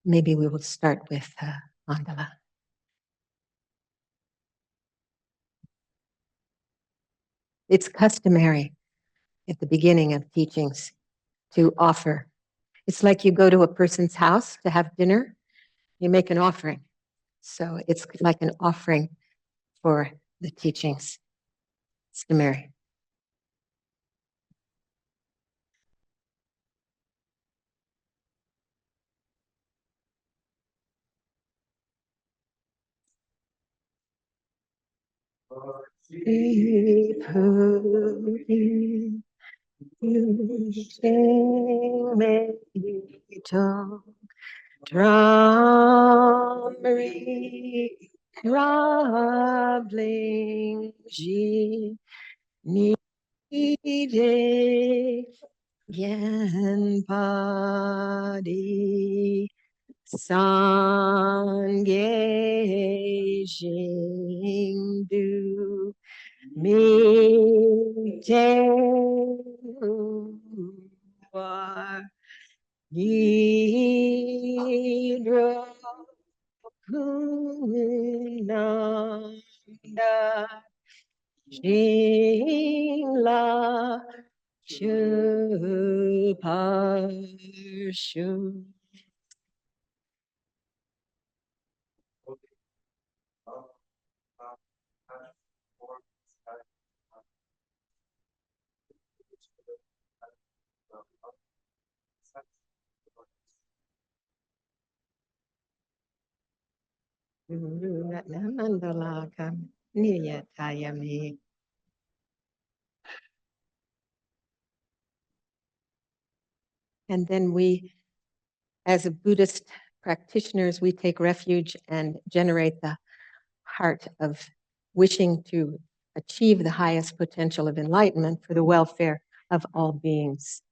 Maybe we will start with mandala. It's customary at the beginning of teachings to offer. It's like you go to a person's house to have dinner, you make an offering. So it's like an offering for the teachings. Customary. Troubling ji nide yen padi sange jingdu mi te war Yidro Kunanda Jingla Chuparshu. Mandalakam Niyatayami. And then we, as a Buddhist practitioners, we take refuge and generate the heart of wishing to achieve the highest potential of enlightenment for the welfare of all beings.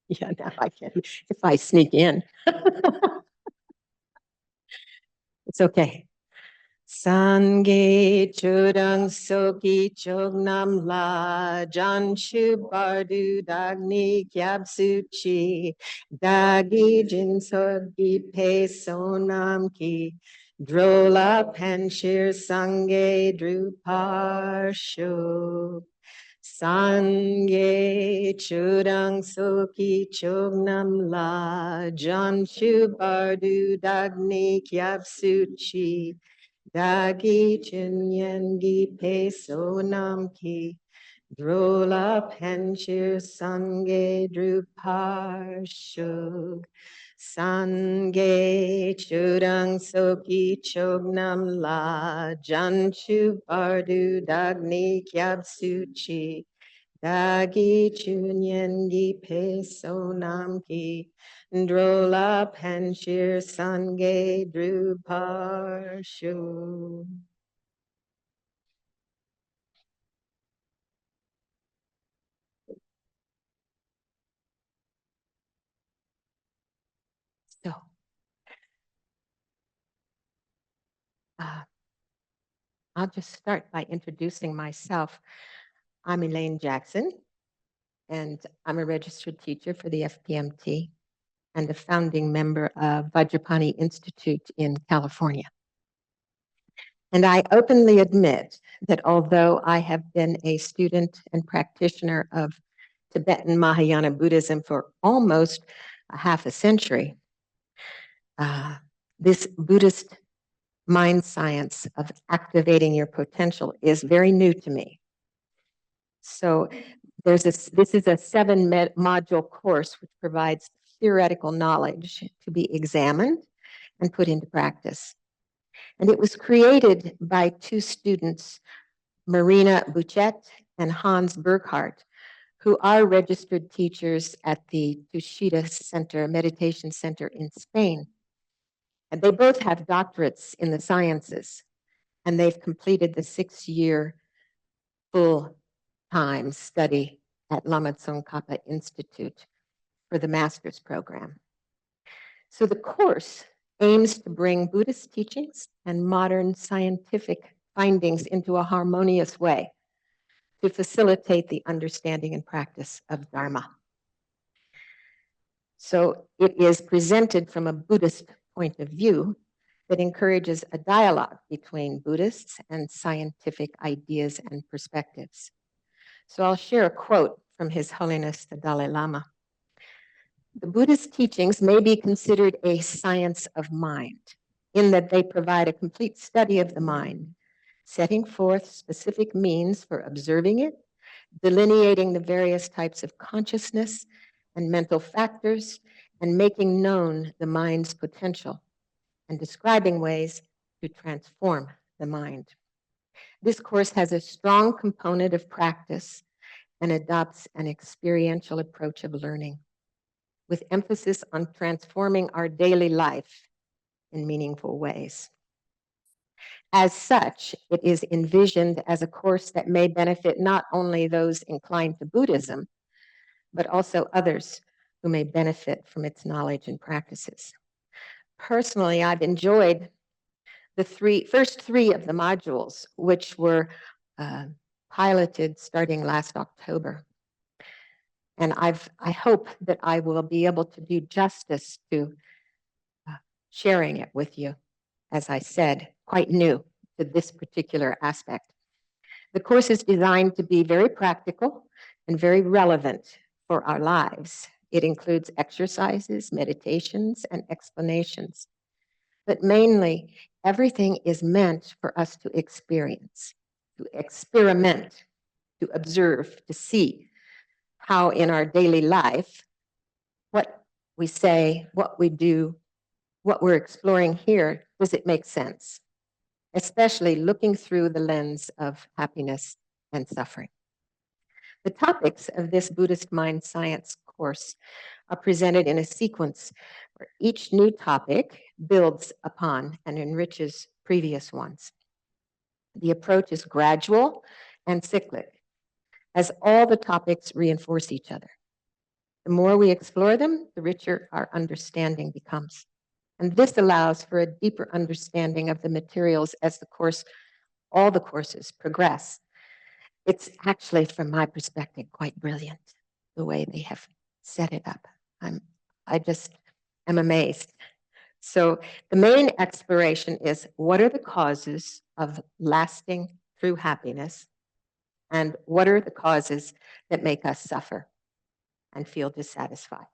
Yeah, now I can, if I sneak in. It's okay. Sange chudang soki chognam la janshu bardu dagni kyabsu chi dagi jinsogi pe sonam ki drola panshir sange druparsho. Sange chudang soki chognam la janshu bardu dagni kyabsu chi Dagi Chinyangi Peso Namki Drola Panchir Sange Druparshug Sange Chudang Soki Chognam La Janchu Bardu Dagni Kyabsuchi Dagi Chunyangi Peso Namki Drola Panchir Sange Druparshu. So, I'll just start by introducing myself. I'm Elaine Jackson, and I'm a registered teacher for the FPMT and a founding member of Vajrapani Institute in California. And I openly admit that although I have been a student and practitioner of Tibetan Mahayana Buddhism for almost a half a century, this Buddhist mind science of activating your potential is very new to me. So this is a 7-module course which provides theoretical knowledge to be examined and put into practice. And it was created by 2 students, Marina Buchet and Hans Burkhardt, who are registered teachers at the Tushita Center, Meditation Center in Spain. And they both have doctorates in the sciences, and they've completed the 6-year full-time study at Lama Tsongkhapa Institute for the master's program. So the course aims to bring Buddhist teachings and modern scientific findings into a harmonious way to facilitate the understanding and practice of Dharma. So it is presented from a Buddhist point of view that encourages a dialogue between Buddhists and scientific ideas and perspectives. So I'll share a quote from His Holiness the Dalai Lama. The Buddhist teachings may be considered a science of mind, in that they provide a complete study of the mind, setting forth specific means for observing it, delineating the various types of consciousness and mental factors, and making known the mind's potential, and describing ways to transform the mind. This course has a strong component of practice and adopts an experiential approach of learning, with emphasis on transforming our daily life in meaningful ways. As such, it is envisioned as a course that may benefit not only those inclined to Buddhism, but also others who may benefit from its knowledge and practices. Personally, I've enjoyed the first three of the modules, which were piloted starting last October. And I hope that I will be able to do justice to sharing it with you. As I said, quite new to this particular aspect. The course is designed to be very practical and very relevant for our lives. It includes exercises, meditations, and explanations. But mainly, everything is meant for us to experience, to experiment, to observe, to see how in our daily life, what we say, what we do, what we're exploring here, does it make sense? Especially looking through the lens of happiness and suffering. The topics of this Buddhist mind science course are presented in a sequence where each new topic builds upon and enriches previous ones. The approach is gradual and cyclic, as all the topics reinforce each other. The more we explore them, the richer our understanding becomes. And this allows for a deeper understanding of the materials as all the courses progress. It's actually, from my perspective, quite brilliant, the way they have set it up. I just am amazed. So the main exploration is, what are the causes of lasting true happiness? And what are the causes that make us suffer and feel dissatisfied?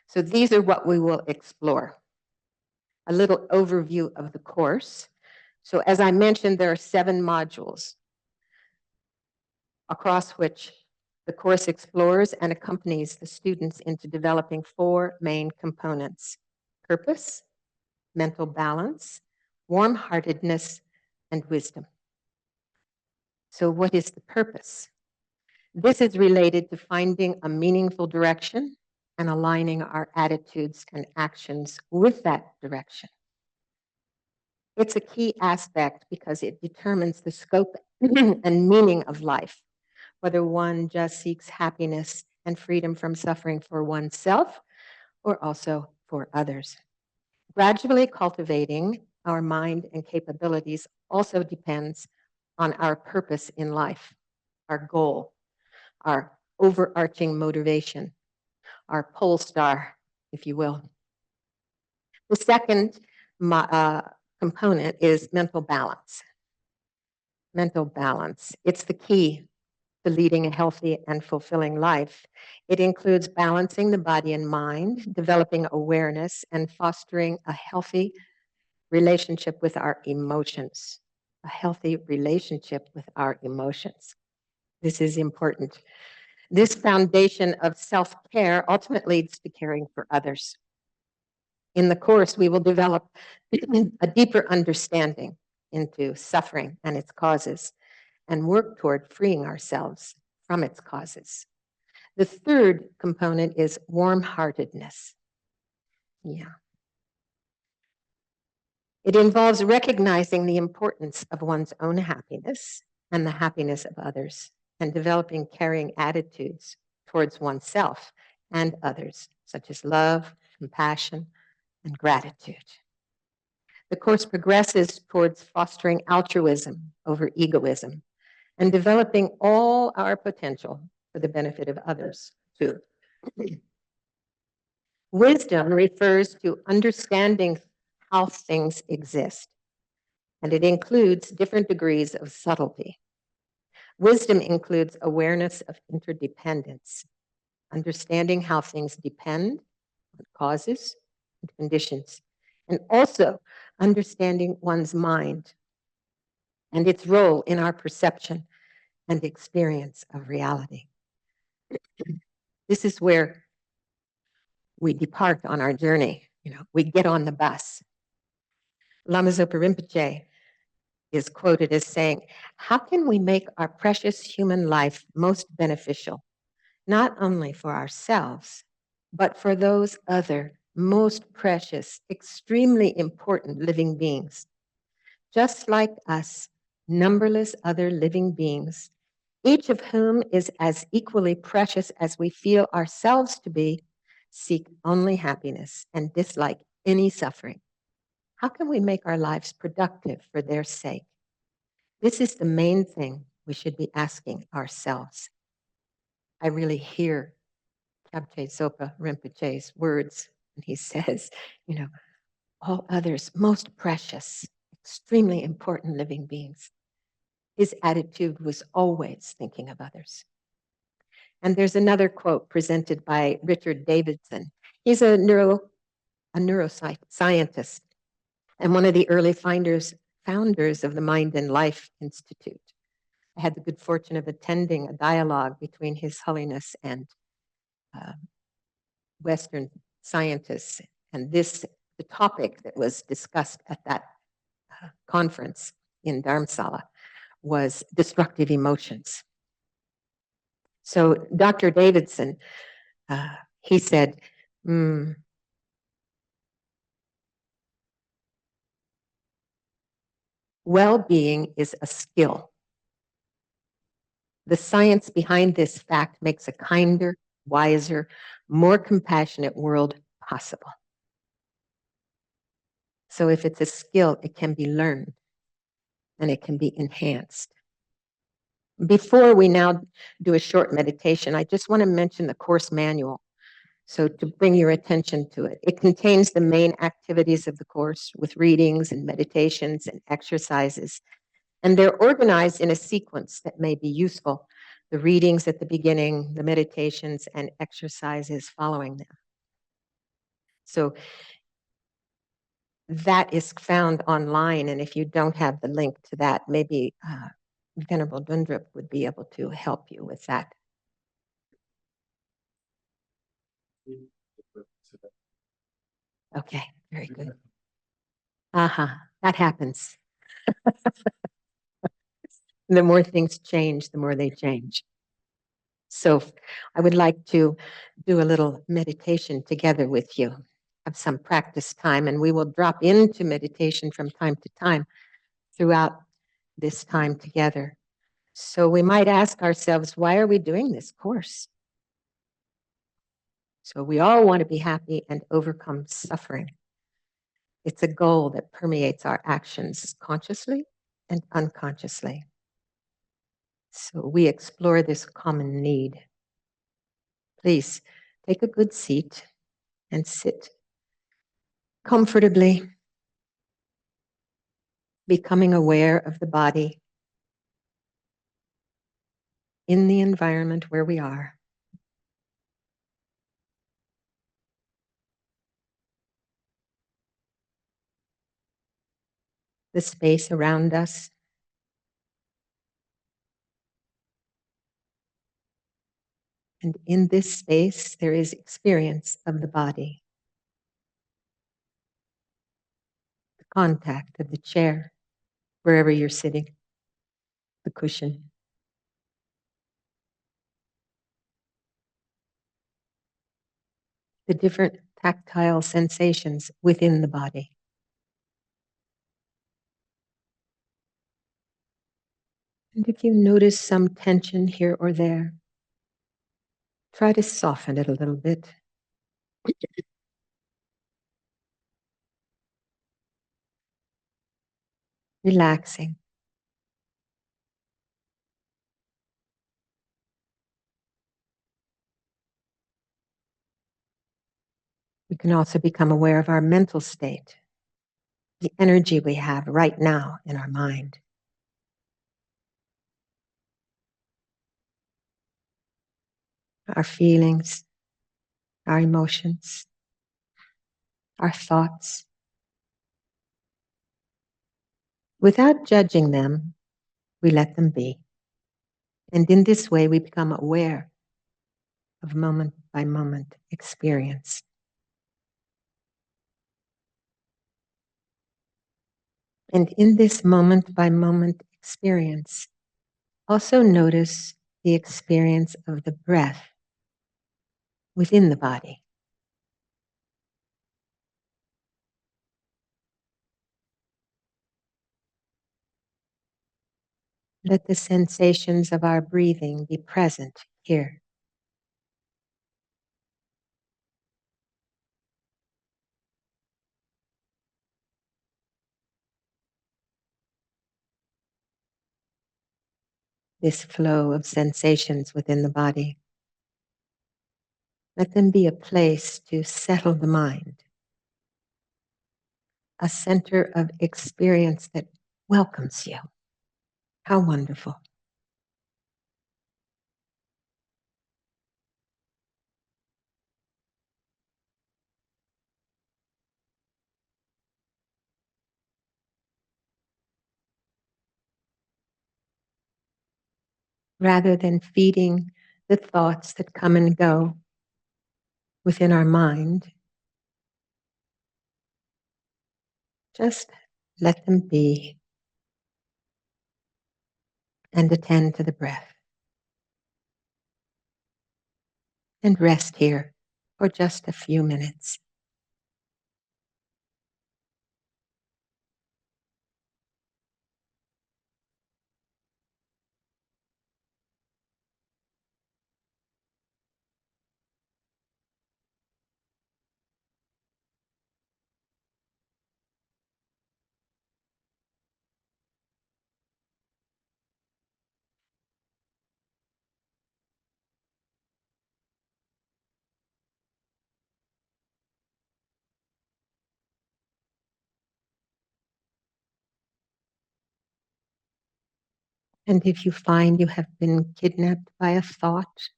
So these are what we will explore. A little overview of the course. So as I mentioned, there are 7 modules across which the course explores and accompanies the students into developing 4 main components: purpose, mental balance, warmheartedness, and wisdom. So what is the purpose? This is related to finding a meaningful direction and aligning our attitudes and actions with that direction. It's a key aspect because it determines the scope and meaning of life, whether one just seeks happiness and freedom from suffering for oneself or also for others. Gradually cultivating our mind and capabilities also depends on our purpose in life, our goal, our overarching motivation, our pole star, if you will. The second component is mental balance. Mental balance. It's the key to leading a healthy and fulfilling life. It includes balancing the body and mind, developing awareness, and fostering a healthy relationship with our emotions. A healthy relationship with our emotions. This is important. This foundation of self-care ultimately leads to caring for others. In the course, we will develop a deeper understanding into suffering and its causes and work toward freeing ourselves from its causes. The third component is warmheartedness. Yeah. It involves recognizing the importance of one's own happiness and the happiness of others, and developing caring attitudes towards oneself and others, such as love, compassion, and gratitude. The Course progresses towards fostering altruism over egoism and developing all our potential for the benefit of others, too. Wisdom refers to understanding how things exist, and it includes different degrees of subtlety. Wisdom includes awareness of interdependence, understanding how things depend on causes and conditions, and also understanding one's mind and its role in our perception and experience of reality. This is where we depart on our journey. We get on the bus. Lama Zopa Rinpoche is quoted as saying, "How can we make our precious human life most beneficial, not only for ourselves, but for those other most precious, extremely important living beings? Just like us, numberless other living beings, each of whom is as equally precious as we feel ourselves to be, seek only happiness and dislike any suffering. How can we make our lives productive for their sake? This is the main thing we should be asking ourselves." I really hear Kyabche Zopa Rinpoche's words when he says, all others most precious, extremely important living beings. His attitude was always thinking of others. And there's another quote presented by Richard Davidson. He's a neuroscientist and one of the early founders of the Mind and Life Institute. I had the good fortune of attending a dialogue between His Holiness and Western scientists, and the topic that was discussed at that conference in Dharamsala was destructive emotions. So Dr. Davidson, he said, well-being is a skill. The science behind this fact makes a kinder, wiser, more compassionate world possible. So if it's a skill, it can be learned and it can be enhanced. Before we now do a short meditation, I just want to mention the Course manual. So to bring your attention to it, it contains the main activities of the Course with readings and meditations and exercises. And they're organized in a sequence that may be useful. The readings at the beginning, the meditations and exercises following them. So that is found online. And if you don't have the link to that, maybe Venerable Dundrup would be able to help you with that. Okay, very good. That happens. The more things change, the more they change. So I would like to do a little meditation together with you, have some practice time, and we will drop into meditation from time to time throughout this time together. So we might ask ourselves, why are we doing this course? So we all want to be happy and overcome suffering. It's a goal that permeates our actions consciously and unconsciously. So we explore this common need. Please take a good seat and sit comfortably, becoming aware of the body in the environment where we are. The space around us. And in this space, there is experience of the body. The contact of the chair, wherever you're sitting, the cushion. The different tactile sensations within the body. And if you notice some tension here or there, try to soften it a little bit. relaxing. We can also become aware of our mental state, the energy we have right now in our mind. Our feelings, our emotions, our thoughts. Without judging them, we let them be. And in this way, we become aware of moment by moment experience. And in this moment by moment experience, also notice the experience of the breath within the body. Let the sensations of our breathing be present here. This flow of sensations within the body. Let them be a place to settle the mind, a center of experience that welcomes you. How wonderful. Rather than feeding the thoughts that come and go within our mind, just let them be and attend to the breath. And rest here for just a few minutes. And if you find you have been kidnapped by a thought,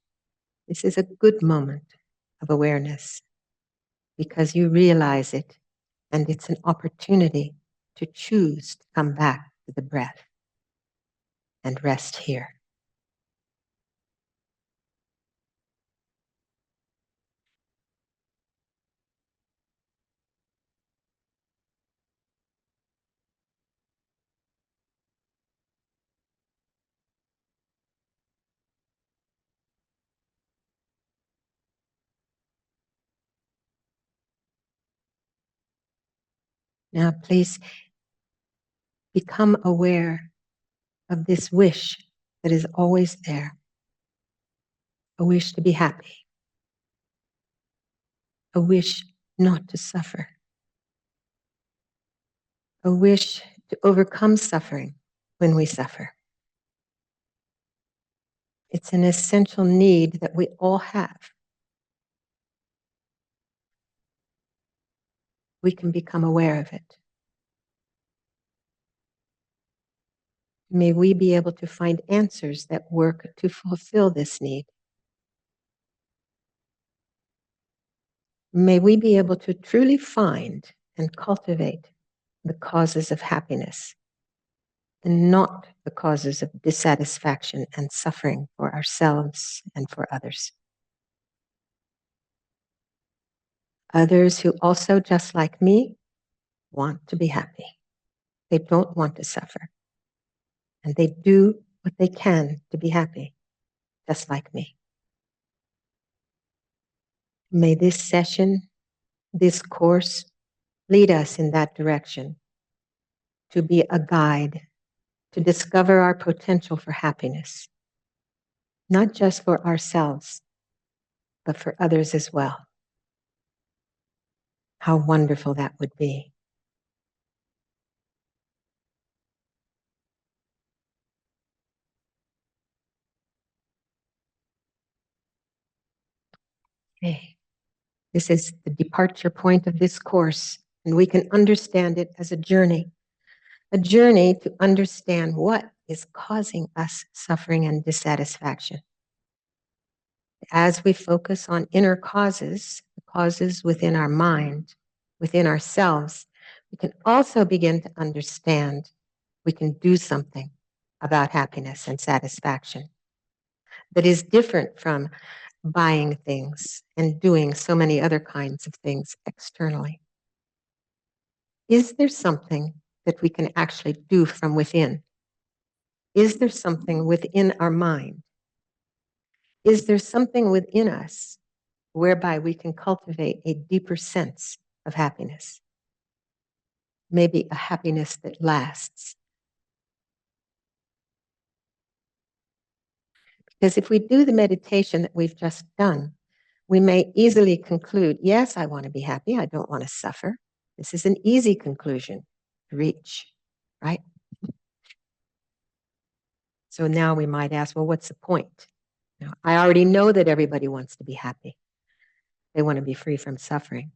this is a good moment of awareness because you realize it and it's an opportunity to choose to come back to the breath and rest here. Now, please become aware of this wish that is always there, a wish to be happy, a wish not to suffer, a wish to overcome suffering when we suffer. It's an essential need that we all have. We can become aware of it. May we be able to find answers that work to fulfill this need. May we be able to truly find and cultivate the causes of happiness and not the causes of dissatisfaction and suffering for ourselves and for others. Others who also, just like me, want to be happy. They don't want to suffer. And they do what they can to be happy, just like me. May this session, this course, lead us in that direction to be a guide, to discover our potential for happiness, not just for ourselves, but for others as well. How wonderful that would be. Okay. This is the departure point of this course, and we can understand it as a journey to understand what is causing us suffering and dissatisfaction. As we focus on inner causes, the causes within our mind, within ourselves, we can also begin to understand we can do something about happiness and satisfaction that is different from buying things and doing so many other kinds of things externally. Is there something that we can actually do from within? Is there something within our mind? Is there something within us whereby we can cultivate a deeper sense of happiness? Maybe a happiness that lasts. Because if we do the meditation that we've just done, we may easily conclude, yes, I want to be happy. I don't want to suffer. This is an easy conclusion to reach, right? So now we might ask, well, what's the point? Now, I already know that everybody wants to be happy. They want to be free from suffering.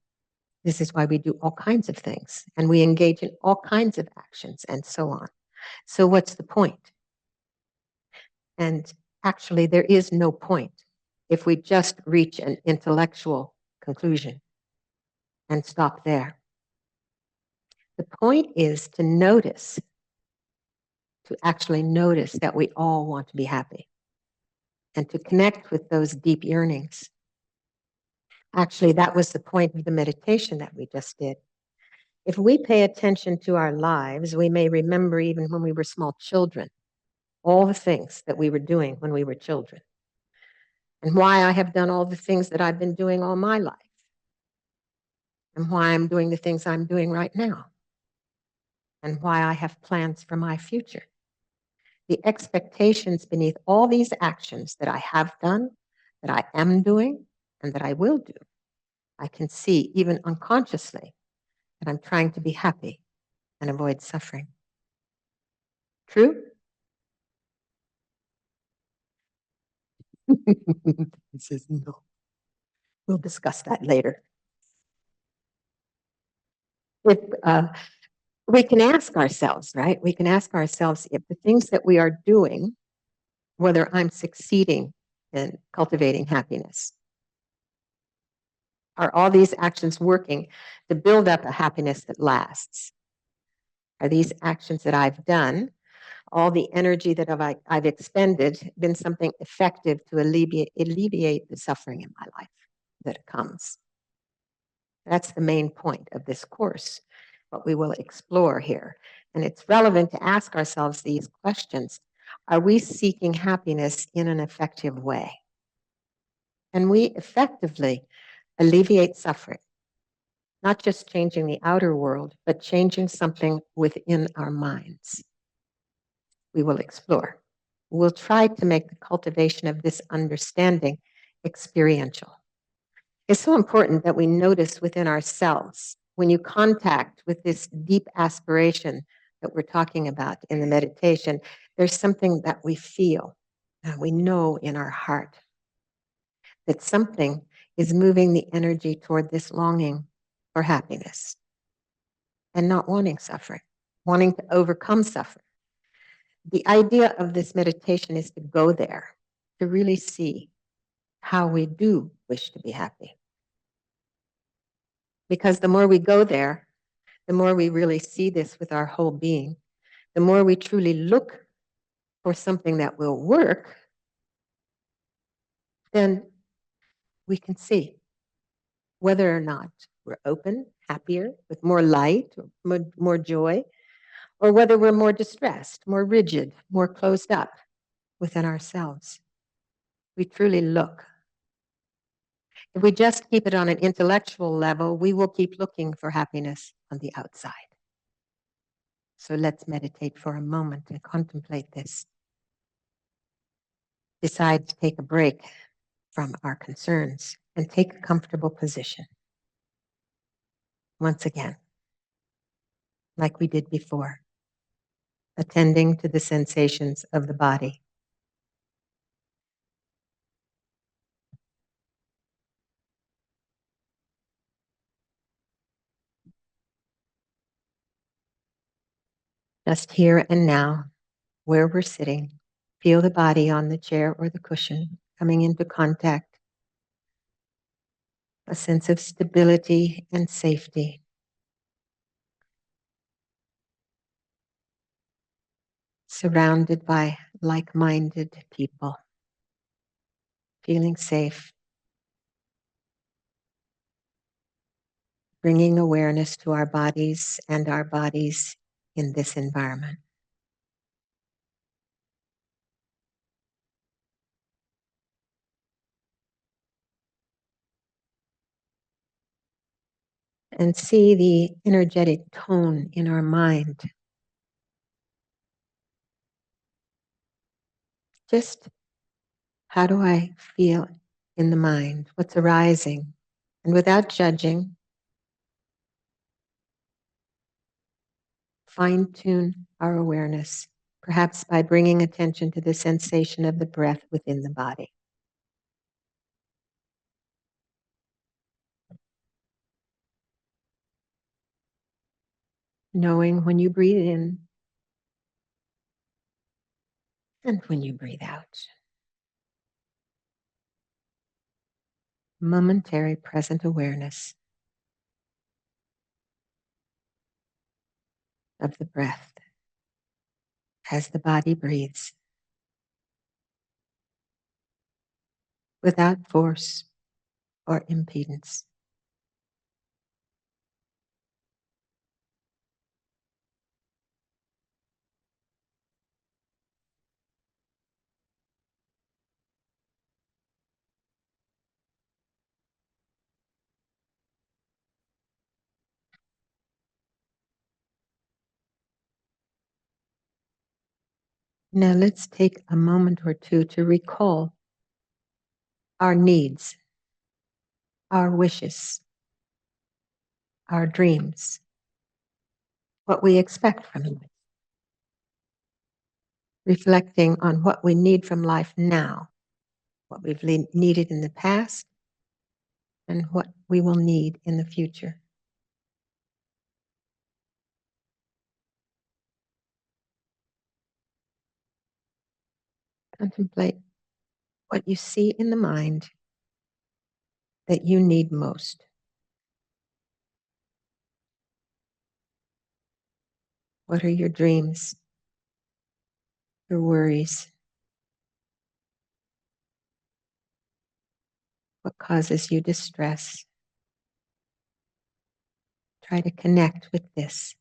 This is why we do all kinds of things and we engage in all kinds of actions and so on. So what's the point? And actually, there is no point if we just reach an intellectual conclusion and stop there. The point is to notice, to actually notice that we all want to be happy and to connect with those deep yearnings. Actually, that was the point of the meditation that we just did. If we pay attention to our lives, we may remember even when we were small children, all the things that we were doing when we were children, and why I have done all the things that I've been doing all my life, and why I'm doing the things I'm doing right now, and why I have plans for my future. The expectations beneath all these actions that I have done, that I am doing, and that I will do, I can see even unconsciously that I'm trying to be happy and avoid suffering. True? He says no. We'll discuss that later. If we can ask ourselves, right? We can ask ourselves if the things that we are doing, whether I'm succeeding in cultivating happiness, are all these actions working to build up a happiness that lasts? Are these actions that I've done, all the energy that I've expended, been something effective to alleviate the suffering in my life that comes? That's the main point of this course, what we will explore here. And it's relevant to ask ourselves these questions. Are we seeking happiness in an effective way? Can we effectively alleviate suffering? Not just changing the outer world, but changing something within our minds. We will explore. We'll try to make the cultivation of this understanding experiential. It's so important that we notice within ourselves when you contact with this deep aspiration that we're talking about in the meditation, there's something that we feel, we know in our heart that something is moving the energy toward this longing for happiness and not wanting suffering, wanting to overcome suffering. The idea of this meditation is to go there, to really see how we do wish to be happy. Because the more we go there, the more we really see this with our whole being, the more we truly look for something that will work, then we can see whether or not we're open, happier, with more light, or more joy, or whether we're more distressed, more rigid, more closed up within ourselves. We truly look. If we just keep it on an intellectual level, we will keep looking for happiness on the outside. So let's meditate for a moment and contemplate this. Decide to take a break from our concerns and take a comfortable position. Once again, like we did before, attending to the sensations of the body. Just here and now, where we're sitting, feel the body on the chair or the cushion coming into contact, a sense of stability and safety. Surrounded by like-minded people, feeling safe, bringing awareness to our bodies and our bodies in this environment. And see the energetic tone in our mind. Just how do I feel in the mind? What's arising? And without judging, fine-tune our awareness, perhaps by bringing attention to the sensation of the breath within the body. Knowing when you breathe in and when you breathe out. Momentary present awareness of the breath as the body breathes, without force or impedance. Now let's take a moment or two to recall our needs, our wishes, our dreams, what we expect from life. Reflecting on what we need from life now, what we've needed in the past, and what we will need in the future. Contemplate what you see in the mind that you need most. What are your dreams, your worries? What causes you distress? Try to connect with this.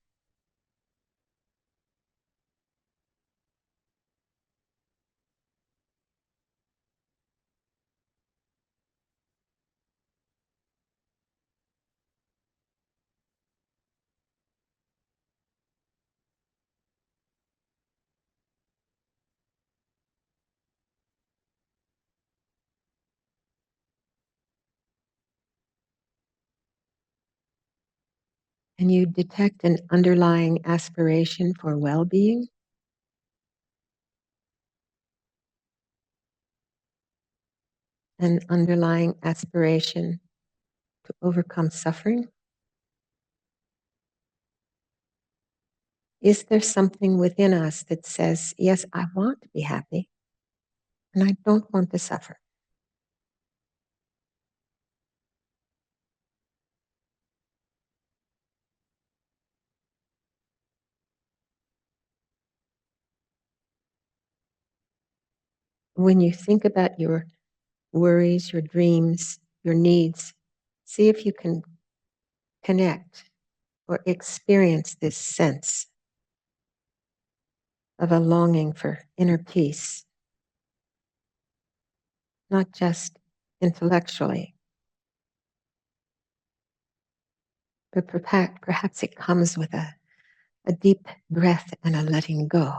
And you detect an underlying aspiration for well-being, an underlying aspiration to overcome suffering. Is there something within us that says, yes, I want to be happy, and I don't want to suffer? When you think about your worries, your dreams, your needs, see if you can connect or experience this sense of a longing for inner peace, not just intellectually, but perhaps it comes with a deep breath and a letting go.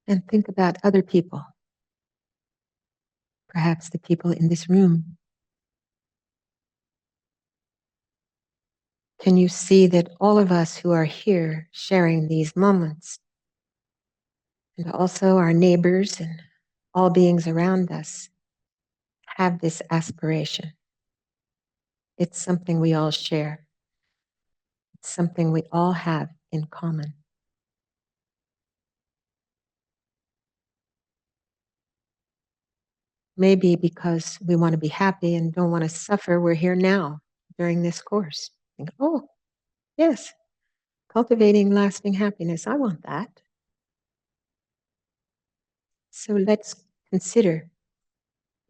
And think about other people, perhaps the people in this room. Can you see that all of us who are here sharing these moments, and also our neighbors and all beings around us have this aspiration. It's something we all share. It's something we all have in common. Maybe because we want to be happy and don't want to suffer, we're here now during this course. Think, oh, yes, cultivating lasting happiness. I want that. So let's consider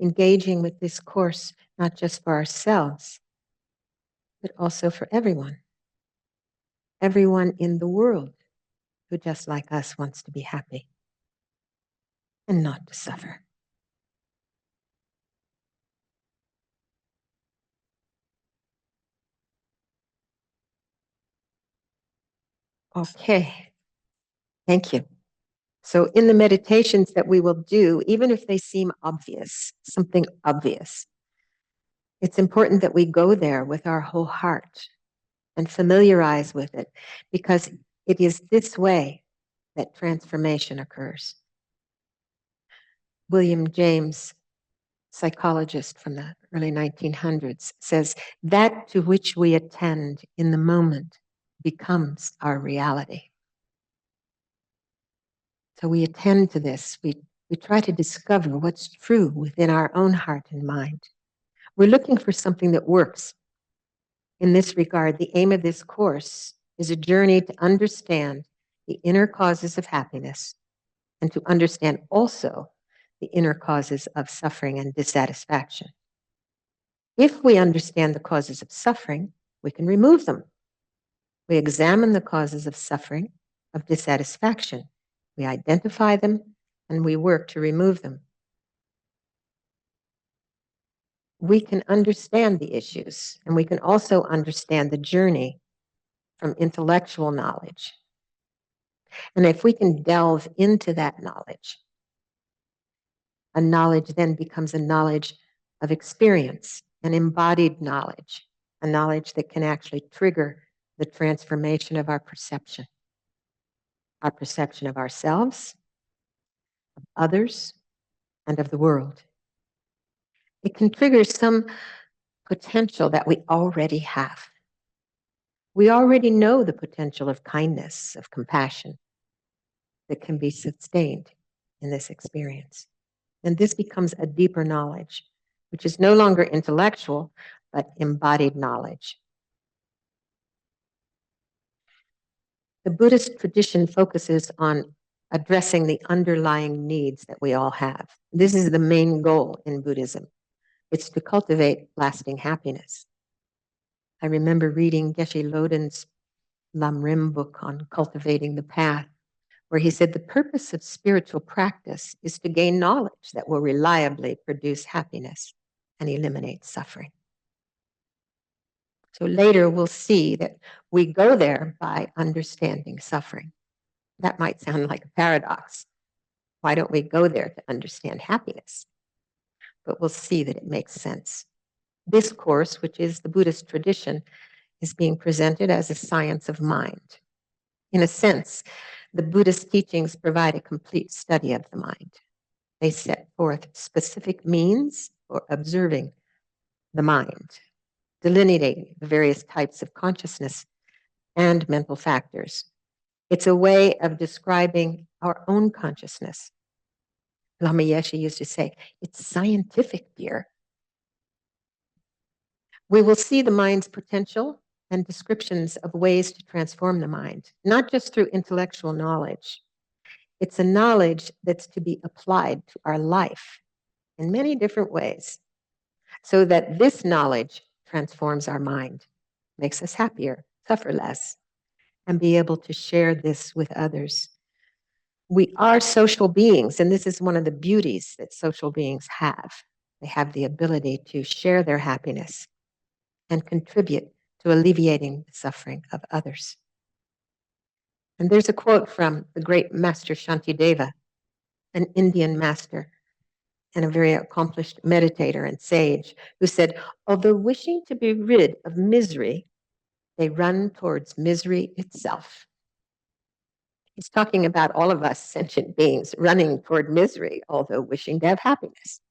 engaging with this course, not just for ourselves, but also for everyone. Everyone in the world who, just like us, wants to be happy and not to suffer. Okay, thank you. So in the meditations that we will do, even if they seem obvious, something obvious, it's important that we go there with our whole heart and familiarize with it, because it is this way that transformation occurs. William James, psychologist from the early 1900s, says, that to which we attend in the moment becomes our reality. So we attend to this. We try to discover what's true within our own heart and mind. We're looking for something that works. In this regard, the aim of this course is a journey to understand the inner causes of happiness and to understand also the inner causes of suffering and dissatisfaction. If we understand the causes of suffering, we can remove them. We examine the causes of suffering, of dissatisfaction. We identify them and we work to remove them. We can understand the issues, and we can also understand the journey from intellectual knowledge. And if we can delve into that knowledge, a knowledge then becomes a knowledge of experience, an embodied knowledge, a knowledge that can actually trigger the transformation of our perception of ourselves, of others, and of the world. It can trigger some potential that we already have. We already know the potential of kindness, of compassion that can be sustained in this experience. And this becomes a deeper knowledge, which is no longer intellectual, but embodied knowledge. The Buddhist tradition focuses on addressing the underlying needs that we all have. This is the main goal in Buddhism. It's to cultivate lasting happiness. I remember reading Geshe Loden's Lamrim book on cultivating the path, where he said the purpose of spiritual practice is to gain knowledge that will reliably produce happiness and eliminate suffering. So later we'll see that we go there by understanding suffering. That might sound like a paradox. Why don't we go there to understand happiness? But we'll see that it makes sense. This course, which is the Buddhist tradition, is being presented as a science of mind. In a sense, the Buddhist teachings provide a complete study of the mind. They set forth specific means for observing the mind, delineating the various types of consciousness and mental factors. It's a way of describing our own consciousness. Lama Yeshe used to say, it's scientific, dear. We will see the mind's potential and descriptions of ways to transform the mind, not just through intellectual knowledge. It's a knowledge that's to be applied to our life in many different ways, so that this knowledge transforms our mind, makes us happier, suffer less, and be able to share this with others. We are social beings, and this is one of the beauties that social beings have. They have the ability to share their happiness and contribute to alleviating the suffering of others. And there's a quote from the great Master Shantideva, an Indian master and a very accomplished meditator and sage, who said, although wishing to be rid of misery, they run towards misery itself. He's talking about all of us sentient beings running toward misery, although wishing to have happiness.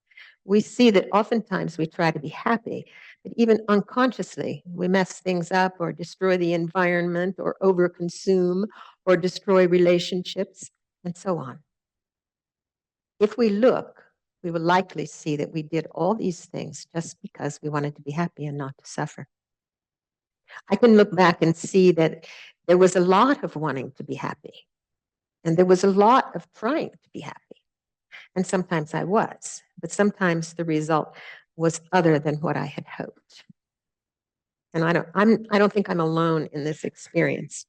We see that oftentimes we try to be happy, but even unconsciously, we mess things up or destroy the environment or overconsume or destroy relationships and so on. If we look, we will likely see that we did all these things just because we wanted to be happy and not to suffer. I can look back and see that there was a lot of wanting to be happy, and there was a lot of trying to be happy. And sometimes I was, but sometimes the result was other than what I had hoped. And I don't think I'm alone in this experience.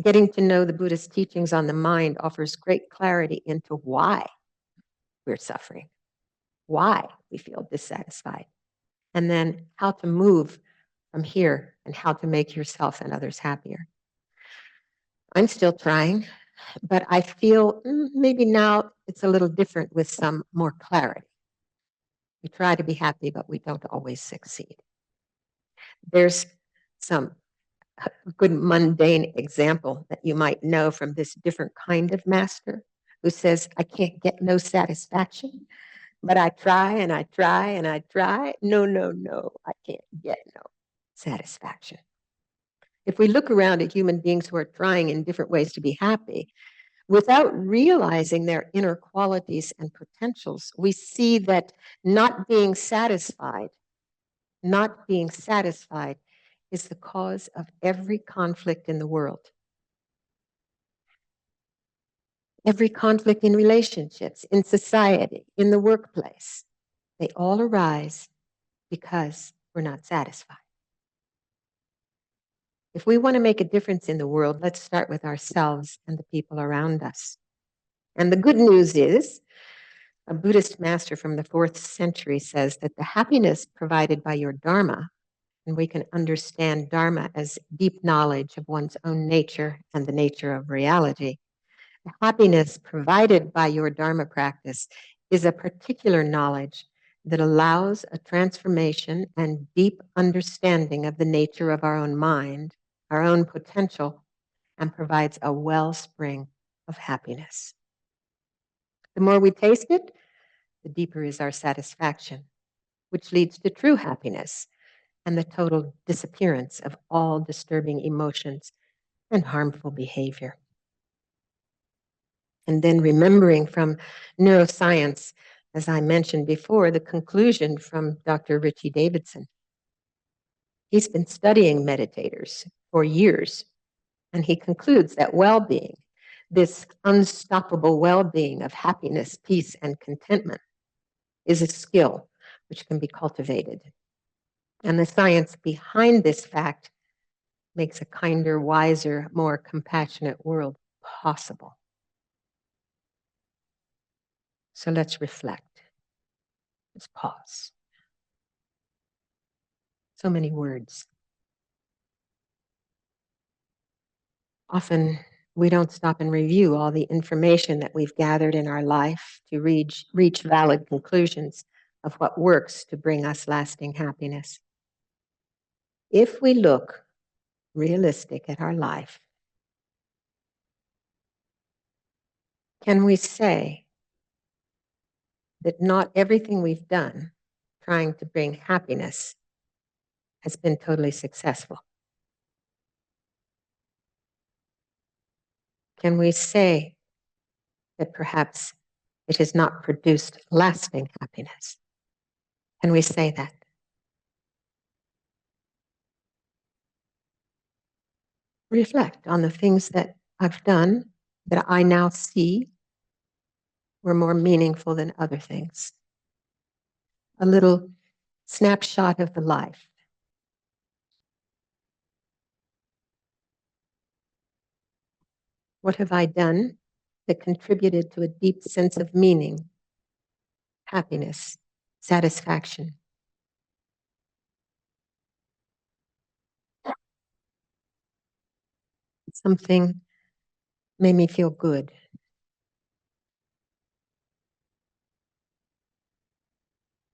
Getting to know the Buddhist teachings on the mind offers great clarity into why we're suffering, why we feel dissatisfied, and then how to move from here and how to make yourself and others happier. I'm still trying, but I feel maybe now it's a little different with some more clarity. We try to be happy, but we don't always succeed. There's some good mundane example that you might know from this different kind of master who says, I can't get no satisfaction, but I try and I try and I try. No, no, no, I can't get no satisfaction. If we look around at human beings who are trying in different ways to be happy, without realizing their inner qualities and potentials, we see that not being satisfied is the cause of every conflict in the world. Every conflict in relationships, in society, in the workplace, they all arise because we're not satisfied. If we want to make a difference in the world, let's start with ourselves and the people around us. And the good news is, a Buddhist master from the 4th century says that the happiness provided by your Dharma, and we can understand Dharma as deep knowledge of one's own nature and the nature of reality, the happiness provided by your Dharma practice is a particular knowledge that allows a transformation and deep understanding of the nature of our own mind, our own potential, and provides a wellspring of happiness. The more we taste it, the deeper is our satisfaction, which leads to true happiness and the total disappearance of all disturbing emotions and harmful behavior. And then remembering from neuroscience, as I mentioned before, the conclusion from Dr. Richie Davidson. He's been studying meditators for years, and he concludes that well-being, this unstoppable well-being of happiness, peace, and contentment, is a skill which can be cultivated. And the science behind this fact makes a kinder, wiser, more compassionate world possible. So let's reflect. Let's pause. So many words. Often we don't stop and review all the information that we've gathered in our life to reach valid conclusions of what works to bring us lasting happiness. If we look realistic at our life, can we say that not everything we've done trying to bring happiness has been totally successful? Can we say that perhaps it has not produced lasting happiness? Can we say that? Reflect on the things that I've done that I now see were more meaningful than other things. A little snapshot of the life. What have I done that contributed to a deep sense of meaning, happiness, satisfaction? Something made me feel good.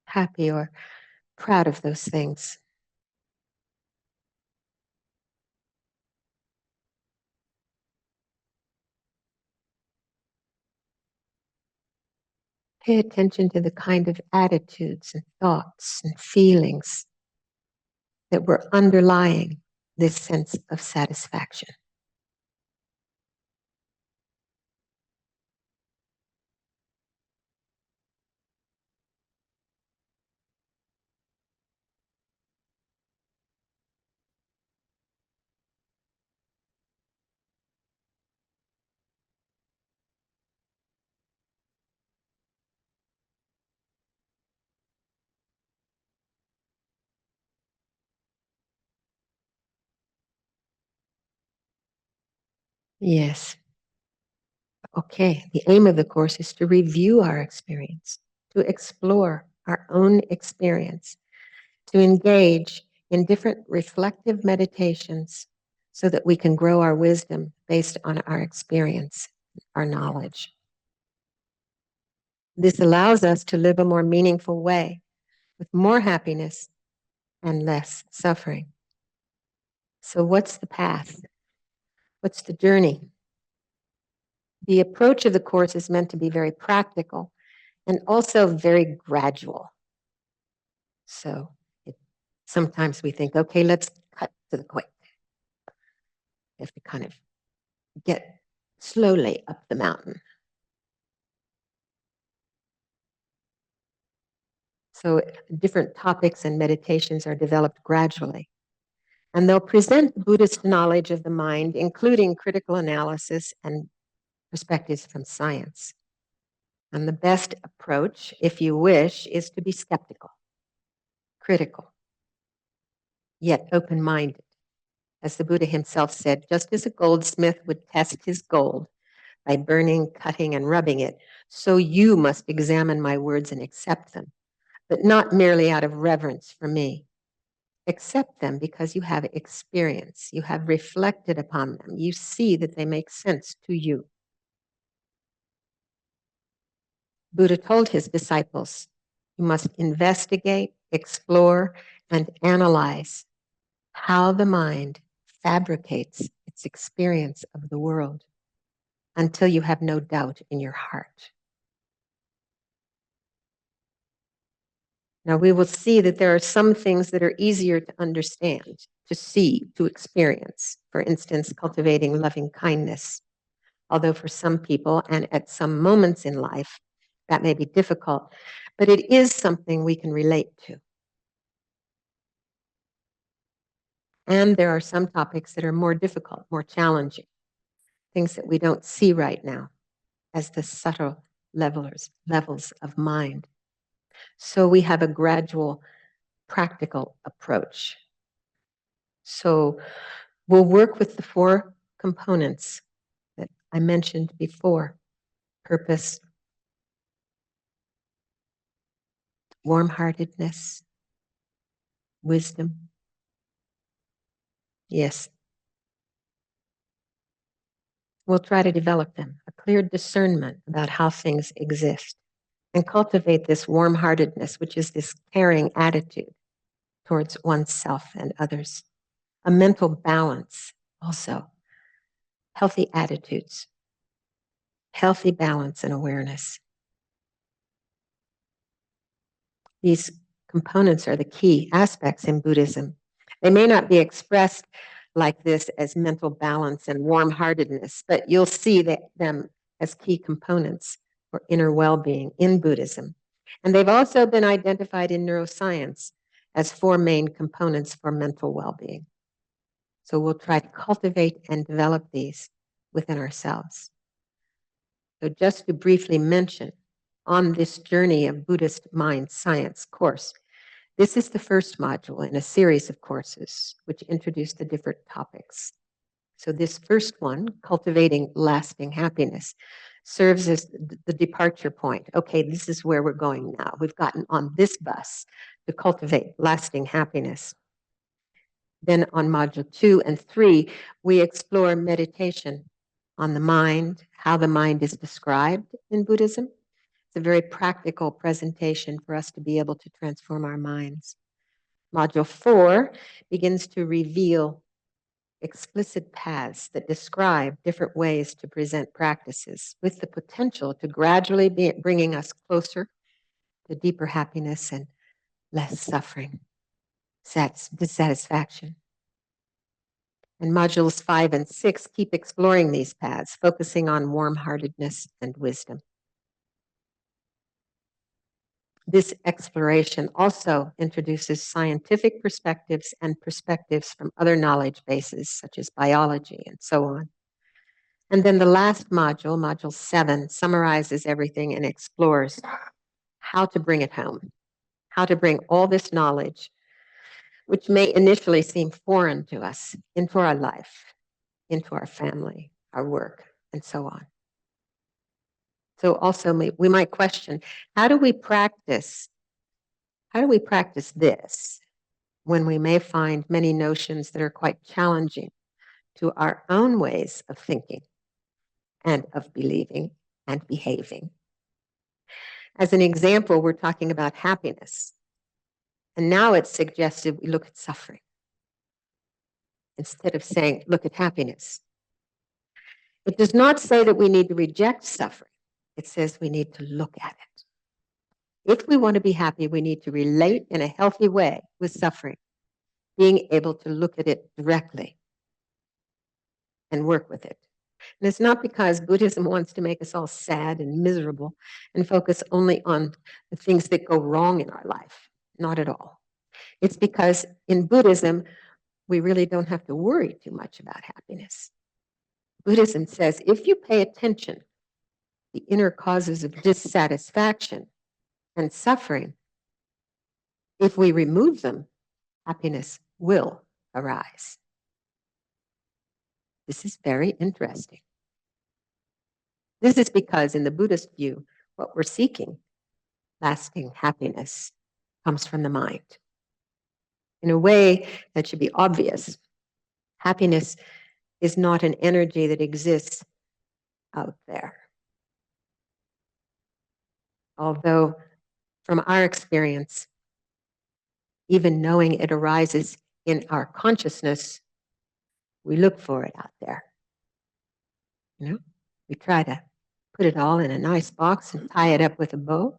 Happy or proud of those things. Pay attention to the kind of attitudes and thoughts and feelings that were underlying this sense of satisfaction. Yes. Okay. The aim of the course is to review our experience, to explore our own experience, to engage in different reflective meditations so that we can grow our wisdom based on our experience, our knowledge. This allows us to live a more meaningful way with more happiness and less suffering. So, what's the path? What's the journey? The approach of the course is meant to be very practical and also very gradual. So, sometimes we think, okay, let's cut to the quick. We have to kind of get slowly up the mountain. So, different topics and meditations are developed gradually. And they'll present Buddhist knowledge of the mind, including critical analysis and perspectives from science. And the best approach, if you wish, is to be skeptical, critical, yet open minded. As the Buddha himself said, just as a goldsmith would test his gold by burning, cutting, and rubbing it, so you must examine my words and accept them, but not merely out of reverence for me. Accept them because you have experience, you have reflected upon them, you see that they make sense to you. Buddha told his disciples, you must investigate, explore, and analyze how the mind fabricates its experience of the world until you have no doubt in your heart. Now, we will see that there are some things that are easier to understand, to see, to experience. For instance, cultivating loving kindness. Although for some people and at some moments in life, that may be difficult, but it is something we can relate to. And there are some topics that are more difficult, more challenging, things that we don't see right now as the subtle levels of mind. So we have a gradual, practical approach. So we'll work with the 4 components that I mentioned before: purpose, warmheartedness, wisdom. Yes, we'll try to develop them, a clear discernment about how things exist, and cultivate this warmheartedness, which is this caring attitude towards oneself and others, a mental balance also, healthy attitudes, healthy balance and awareness. These components are the key aspects in Buddhism. They may not be expressed like this as mental balance and warm-heartedness, but you'll see them as key components for inner well-being in Buddhism. And they've also been identified in neuroscience as 4 main components for mental well-being. So we'll try to cultivate and develop these within ourselves. So just to briefly mention, on this journey of Buddhist mind science course, this is the first module in a series of courses which introduce the different topics. So this first one, Cultivating Lasting Happiness, serves as the departure point. Okay, this is where we're going now. We've gotten on this bus to cultivate lasting happiness. Then on module 2 and 3, we explore meditation on the mind, how the mind is described in Buddhism. It's a very practical presentation for us to be able to transform our minds. Module 4 begins to reveal explicit paths that describe different ways to present practices with the potential to gradually be bringing us closer to deeper happiness and less suffering, dissatisfaction. And modules 5 and 6 keep exploring these paths, focusing on warmheartedness and wisdom. This exploration also introduces scientific perspectives and perspectives from other knowledge bases, such as biology and so on. And then the last module, module 7, summarizes everything and explores how to bring it home, how to bring all this knowledge, which may initially seem foreign to us, into our life, into our family, our work, and so on. So also we might question, how do we practice this when we may find many notions that are quite challenging to our own ways of thinking and of believing and behaving? As an example, we're talking about happiness. And now it's suggested we look at suffering instead of saying, look at happiness. It does not say that we need to reject suffering. It says we need to look at it. If we want to be happy, we need to relate in a healthy way with suffering, being able to look at it directly and work with it. And it's not because Buddhism wants to make us all sad and miserable and focus only on the things that go wrong in our life. Not at all. It's because in Buddhism, we really don't have to worry too much about happiness. Buddhism says if you pay attention to the inner causes of dissatisfaction and suffering, if we remove them, happiness will arise. This is very interesting. This is because in the Buddhist view, what we're seeking, lasting happiness, comes from the mind. In a way that should be obvious, happiness is not an energy that exists out there. Although from our experience, even knowing it arises in our consciousness, we look for it out there. You know, we try to put it all in a nice box and tie it up with a bow.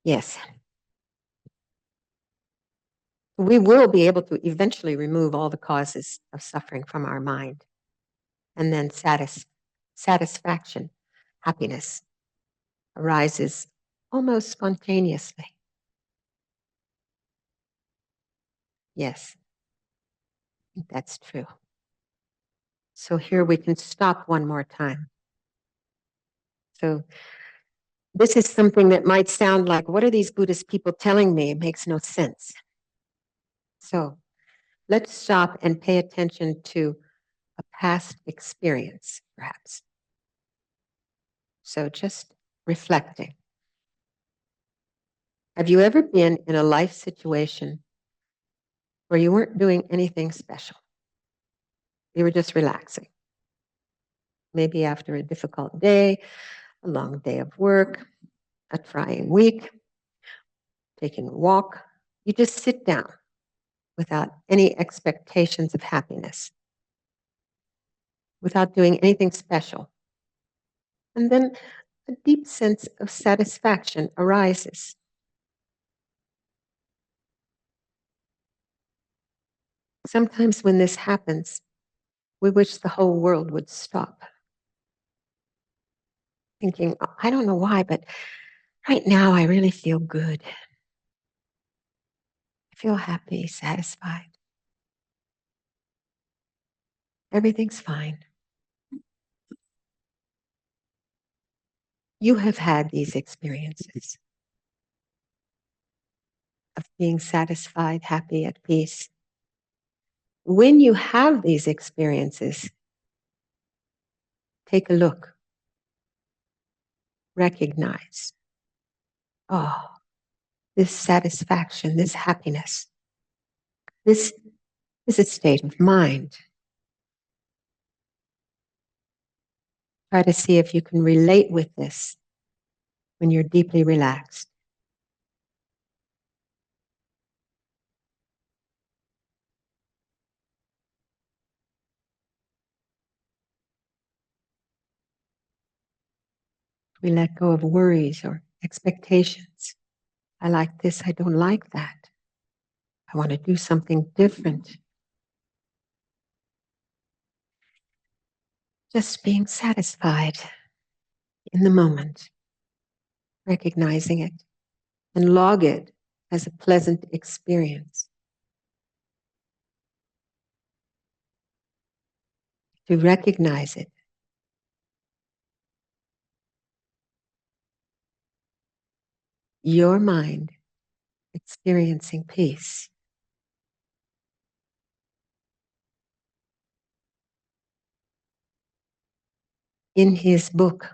Yes. We will be able to eventually remove all the causes of suffering from our mind. And then satisfaction, happiness, arises almost spontaneously. Yes, I think that's true. So here we can stop one more time. So this is something that might sound like, what are these Buddhist people telling me? It makes no sense. So let's stop and pay attention to a past experience, perhaps. So just reflecting. Have you ever been in a life situation where you weren't doing anything special? You were just relaxing. Maybe after a difficult day, a long day of work, a trying week, taking a walk. You just sit down without any expectations of happiness, without doing anything special. And then a deep sense of satisfaction arises. Sometimes when this happens, we wish the whole world would stop. Thinking, I don't know why, but right now I really feel good. I feel happy, satisfied. Everything's fine. You have had these experiences of being satisfied, happy, at peace. When you have these experiences, take a look. Recognize, oh, this satisfaction, this happiness, this is a state of mind. Try to see if you can relate with this when you're deeply relaxed. We let go of worries or expectations. I like this, I don't like that. I want to do something different. Just being satisfied in the moment, recognizing it, and log it as a pleasant experience. To recognize it. Your mind experiencing peace. In his book,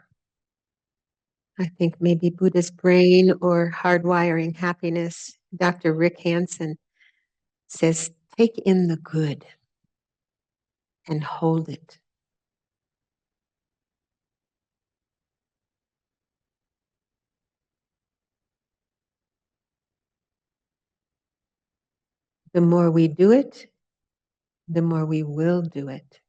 I think maybe Buddha's Brain or Hardwiring Happiness, Dr. Rick Hansen says, take in the good and hold it. The more we do it, the more we will do it.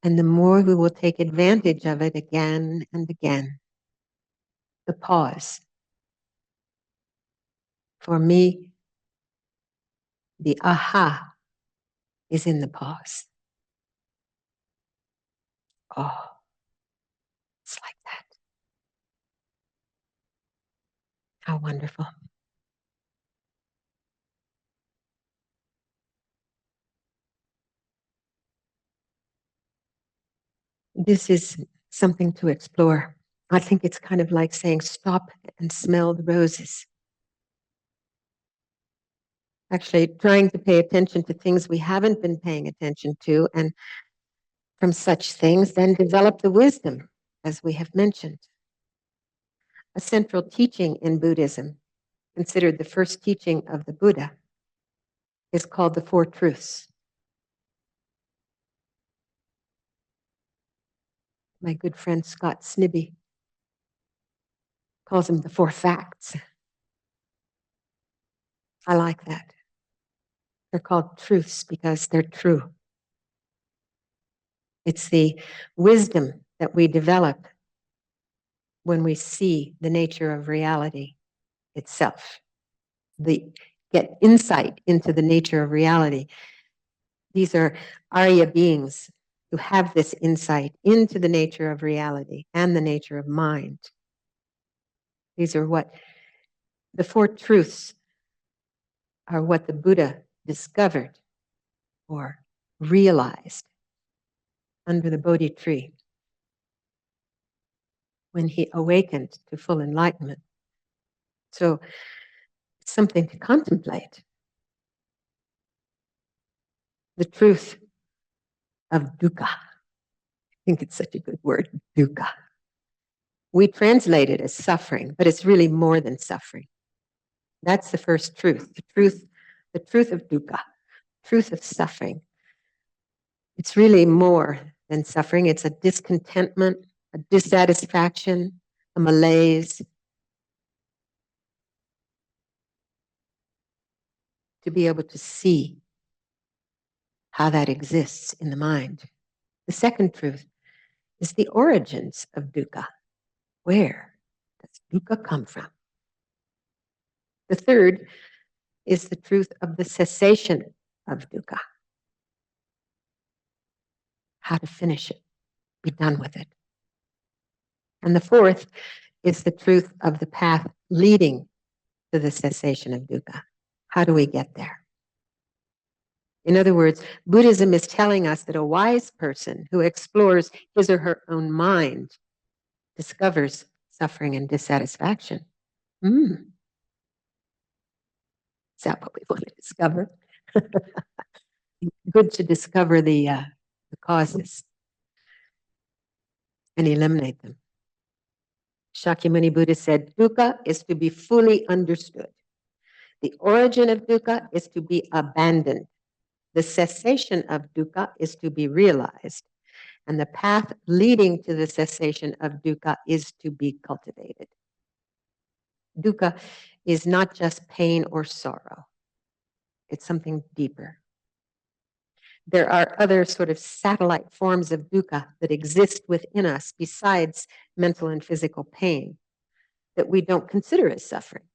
And the more we will take advantage of it again and again. The pause. For me, the aha is in the pause. Oh, it's like that. How wonderful. This is something to explore. I think it's kind of like saying, stop and smell the roses. Actually, trying to pay attention to things we haven't been paying attention to, and from such things, then develop the wisdom, as we have mentioned. A central teaching in Buddhism, considered the first teaching of the Buddha, is called the Four Truths. My good friend Scott Snibbe calls them the Four Facts. I like that. They're called truths because they're true. It's the wisdom that we develop when we see the nature of reality itself. Get insight into the nature of reality. These are Arya beings who have this insight into the nature of reality and the nature of mind. These are what the Four Truths are, what the Buddha discovered or realized under the Bodhi tree when he awakened to full enlightenment. So it's something to contemplate. The truth of dukkha. I think it's such a good word, dukkha. We translate it as suffering, but it's really more than suffering. That's the first truth, the truth of dukkha, truth of suffering. It's really more than suffering. It's a discontentment, a dissatisfaction, a malaise. To be able to see how that exists in the mind. The second truth is the origins of dukkha. Where does dukkha come from? The third is the truth of the cessation of dukkha. How to finish it, be done with it. And the fourth is the truth of the path leading to the cessation of dukkha. How do we get there? In other words, Buddhism is telling us that a wise person who explores his or her own mind discovers suffering and dissatisfaction. Is that what we want to discover? Good to discover the causes and eliminate them. Shakyamuni Buddha said, dukkha is to be fully understood. The origin of dukkha is to be abandoned. The cessation of dukkha is to be realized. And the path leading to the cessation of dukkha is to be cultivated. Dukkha is not just pain or sorrow. It's something deeper. There are other sort of satellite forms of dukkha that exist within us besides mental and physical pain that we don't consider as suffering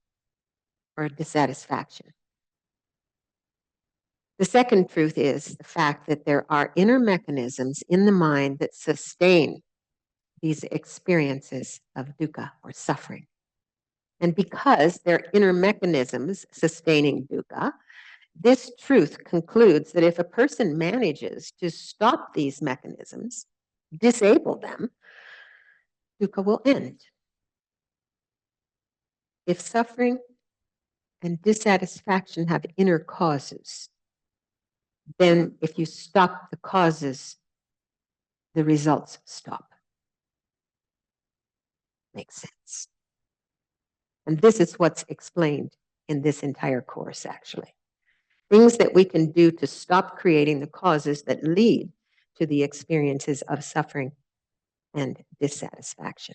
or dissatisfaction. The second truth is the fact that there are inner mechanisms in the mind that sustain these experiences of dukkha or suffering. And because they're inner mechanisms sustaining dukkha, this truth concludes that if a person manages to stop these mechanisms, disable them, dukkha will end. If suffering and dissatisfaction have inner causes, then if you stop the causes, the results stop. Makes sense. And this is what's explained in this entire course, actually. Things that we can do to stop creating the causes that lead to the experiences of suffering and dissatisfaction.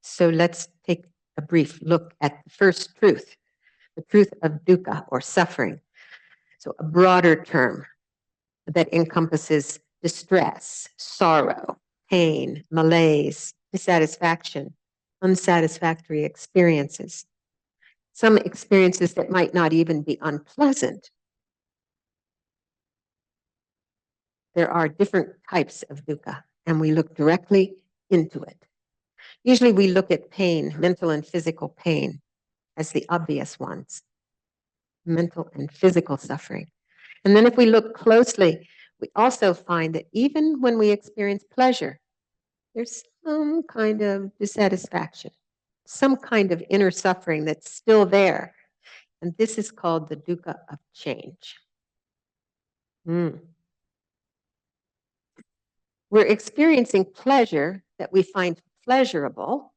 So let's take a brief look at the first truth, the truth of dukkha or suffering. So a broader term that encompasses distress, sorrow, pain, malaise, dissatisfaction, unsatisfactory experiences. Some experiences that might not even be unpleasant. There are different types of dukkha, and we look directly into it. Usually we look at pain, mental and physical pain, as the obvious ones, mental and physical suffering. And then if we look closely, we also find that even when we experience pleasure, there's some kind of dissatisfaction, some kind of inner suffering that's still there. And this is called the dukkha of change. We're experiencing pleasure that we find pleasurable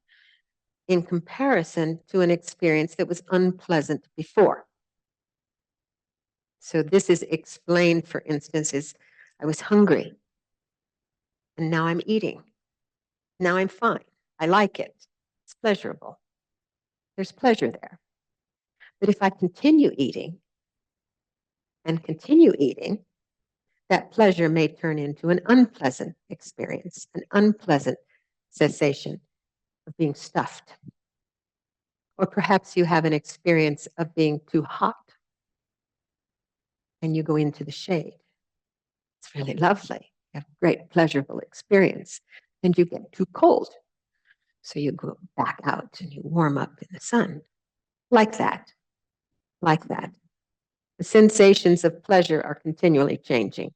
in comparison to an experience that was unpleasant before. So this is explained, for instance, as I was hungry and now I'm eating. Now I'm fine. I like it. It's pleasurable. There's pleasure there. But if I continue eating and continue eating, that pleasure may turn into an unpleasant experience, an unpleasant sensation of being stuffed. Or perhaps you have an experience of being too hot and you go into the shade. It's really lovely. You have a great pleasurable experience. And you get too cold. So you go back out and you warm up in the sun. Like that. Like that. The sensations of pleasure are continually changing.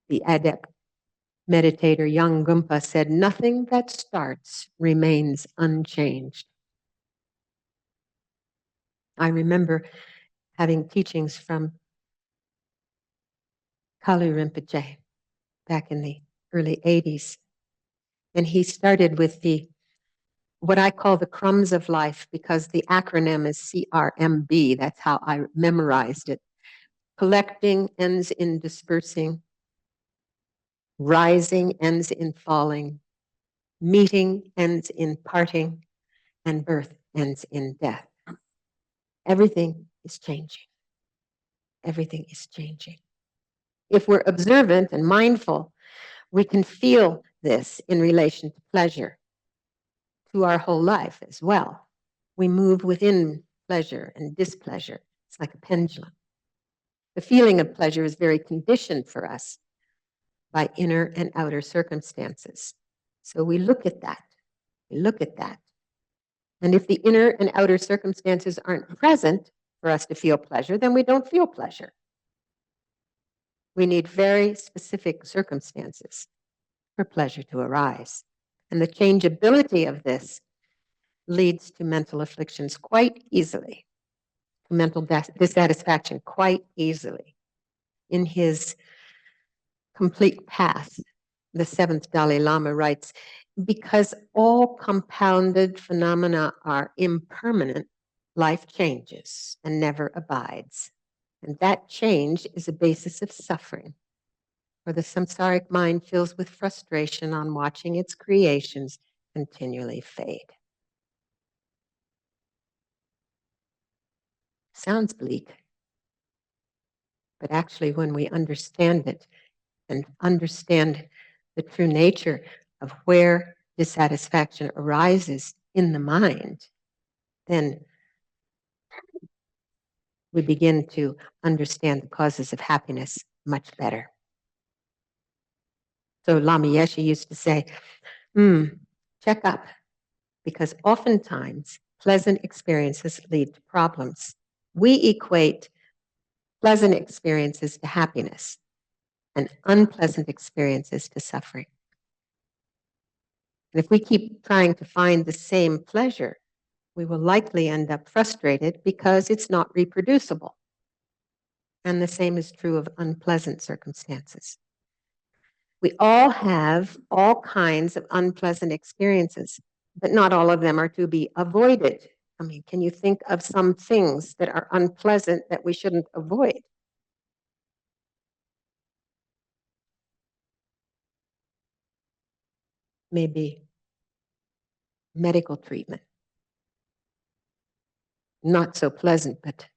The adept meditator Young Gumpa said, nothing that starts remains unchanged. I remember having teachings from Kalu Rinpoche back in the early 80s. And he started with what I call the crumbs of life, because the acronym is CRMB. That's how I memorized it. Collecting ends in dispersing. Rising ends in falling. Meeting ends in parting. And birth ends in death. Everything is changing. Everything is changing. If we're observant and mindful, we can feel this in relation to pleasure, to our whole life as well. We move within pleasure and displeasure. It's like a pendulum. The feeling of pleasure is very conditioned for us by inner and outer circumstances. So we look at that. We look at that. And if the inner and outer circumstances aren't present for us to feel pleasure, then we don't feel pleasure. We need very specific circumstances for pleasure to arise. And the changeability of this leads to mental afflictions quite easily, to mental dissatisfaction quite easily. In his complete path, the seventh Dalai Lama writes, because all compounded phenomena are impermanent, life changes and never abides. And that change is a basis of suffering. For the samsaric mind fills with frustration on watching its creations continually fade. Sounds bleak. But actually, when we understand it and understand the true nature of where dissatisfaction arises in the mind, then we begin to understand the causes of happiness much better. So Lama Yeshe used to say, check up, because oftentimes pleasant experiences lead to problems. We equate pleasant experiences to happiness and unpleasant experiences to suffering. And if we keep trying to find the same pleasure, we will likely end up frustrated because it's not reproducible. And the same is true of unpleasant circumstances. We all have all kinds of unpleasant experiences, but not all of them are to be avoided. I mean, can you think of some things that are unpleasant that we shouldn't avoid? Maybe medical treatment. Not so pleasant, but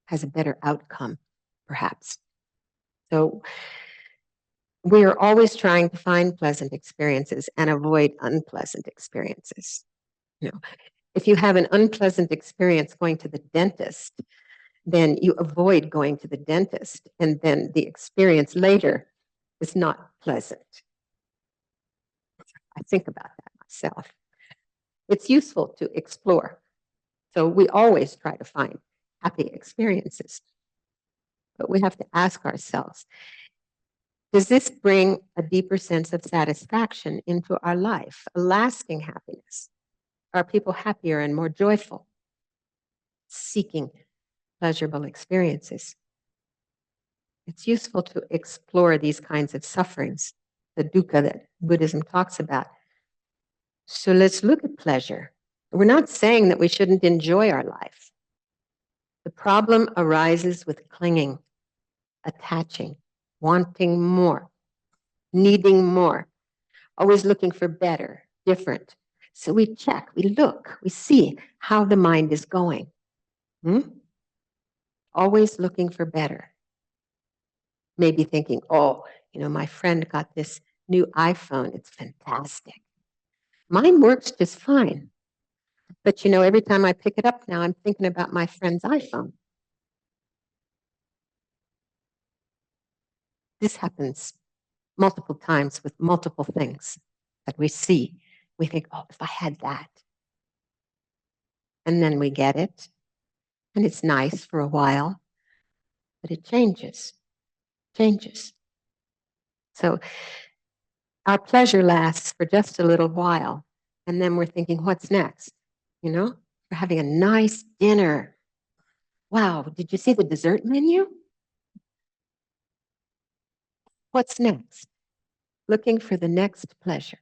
has a better outcome, perhaps. So we are always trying to find pleasant experiences and avoid unpleasant experiences. You know, if you have an unpleasant experience going to the dentist, then you avoid going to the dentist, and then the experience later is not pleasant. I think about that myself. It's useful to explore. So we always try to find happy experiences. But we have to ask ourselves, does this bring a deeper sense of satisfaction into our life, a lasting happiness? Are people happier and more joyful, seeking pleasurable experiences? It's useful to explore these kinds of sufferings, the dukkha that Buddhism talks about. So let's look at pleasure. We're not saying that we shouldn't enjoy our life. The problem arises with clinging, attaching, wanting more, needing more, always looking for better, different. So we check, we look, we see how the mind is going. Always looking for better. Maybe thinking, oh, my friend got this new iPhone. It's fantastic. Mine works just fine. But, every time I pick it up now, I'm thinking about my friend's iPhone. This happens multiple times with multiple things that we see. We think, oh, if I had that. And then we get it. And it's nice for a while. But it changes. So our pleasure lasts for just a little while. And then we're thinking, what's next? We're having a nice dinner. Wow, did you see the dessert menu? What's next? Looking for the next pleasure.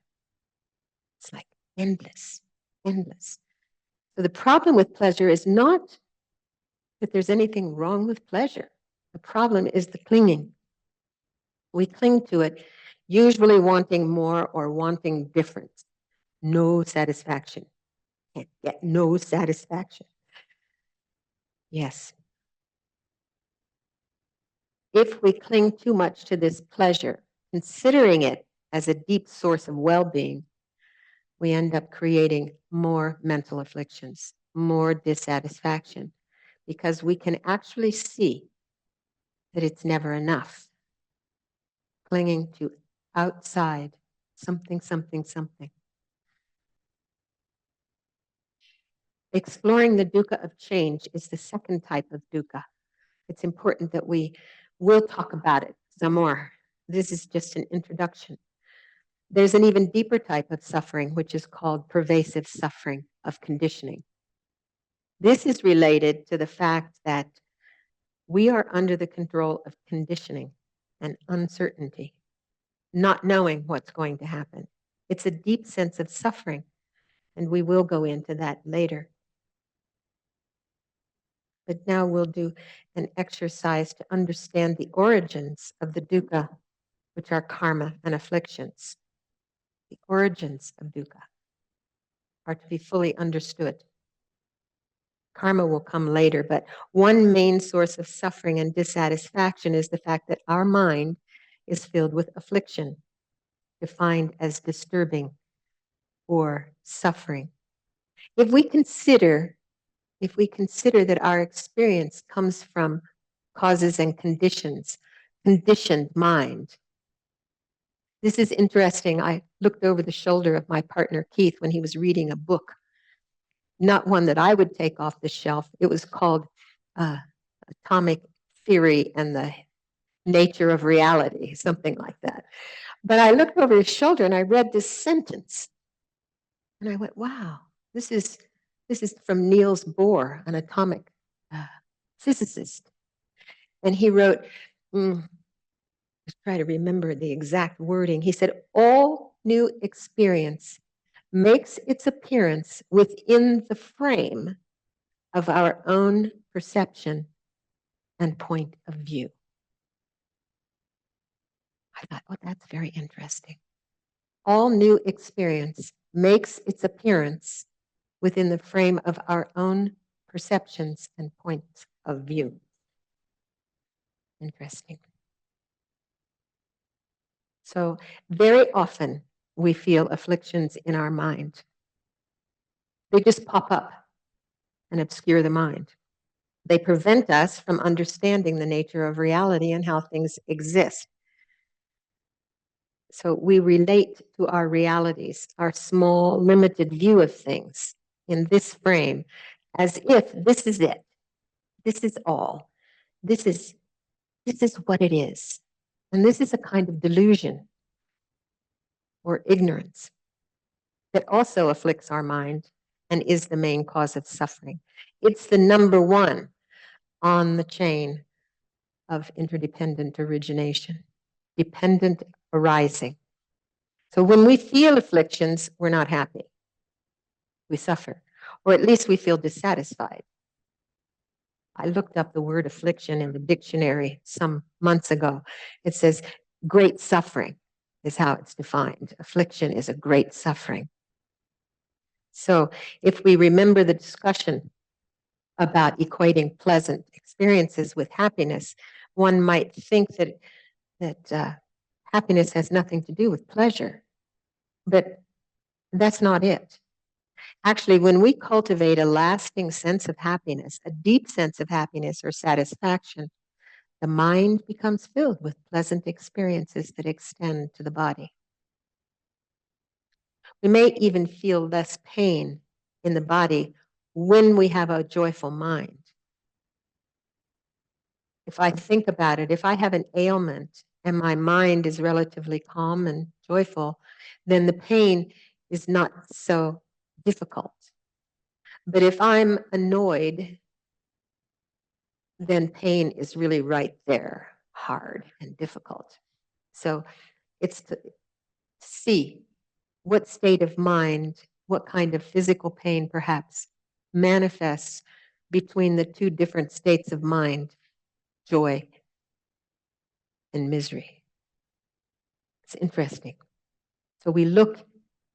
It's like endless. So the problem with pleasure is not that there's anything wrong with pleasure. The problem is the clinging. We cling to it, usually wanting more or wanting different. No satisfaction. Can't get no satisfaction. Yes. If we cling too much to this pleasure, considering it as a deep source of well-being, we end up creating more mental afflictions, more dissatisfaction, because we can actually see that it's never enough. Clinging to outside something. Exploring the dukkha of change is the second type of dukkha. It's important that we will talk about it some more. This is just an introduction. There's an even deeper type of suffering, which is called pervasive suffering of conditioning. This is related to the fact that we are under the control of conditioning and uncertainty, not knowing what's going to happen. It's a deep sense of suffering, and we will go into that later. But now we'll do an exercise to understand the origins of the dukkha, which are karma and afflictions. The origins of dukkha are to be fully understood. Karma will come later, but one main source of suffering and dissatisfaction is the fact that our mind is filled with affliction, defined as disturbing or suffering. If we consider that our experience comes from causes and conditions, conditioned mind. This is interesting. I looked over the shoulder of my partner, Keith, when he was reading a book, not one that I would take off the shelf. It was called Atomic Theory and the Nature of Reality, something like that. But I looked over his shoulder and I read this sentence. And I went, wow, this is from Niels Bohr, an atomic physicist. And he wrote, let's try to remember the exact wording. He said, all new experience makes its appearance within the frame of our own perception and point of view. I thought, oh, that's very interesting. All new experience makes its appearance within the frame of our own perceptions and points of view. Interesting. So very often we feel afflictions in our mind. They just pop up and obscure the mind. They prevent us from understanding the nature of reality and how things exist. So we relate to our realities, our small, limited view of things in this frame, as if this is it. This is all. This is what it is. And this is a kind of delusion or ignorance that also afflicts our mind and is the main cause of suffering. It's the number one on the chain of interdependent origination, dependent arising. So when we feel afflictions, we're not happy. We suffer, or at least we feel dissatisfied. I looked up the word affliction in the dictionary some months ago. It says great suffering is how it's defined. Affliction is a great suffering. So if we remember the discussion about equating pleasant experiences with happiness, one might think that happiness has nothing to do with pleasure, but that's not it. Actually, when we cultivate a lasting sense of happiness, a deep sense of happiness or satisfaction, the mind becomes filled with pleasant experiences that extend to the body. We may even feel less pain in the body when we have a joyful mind. If I think about it, if I have an ailment and my mind is relatively calm and joyful, then the pain is not so difficult. But if I'm annoyed, then pain is really right there, hard and difficult. So it's to see what state of mind, what kind of physical pain perhaps manifests between the two different states of mind, joy and misery. It's interesting. So we look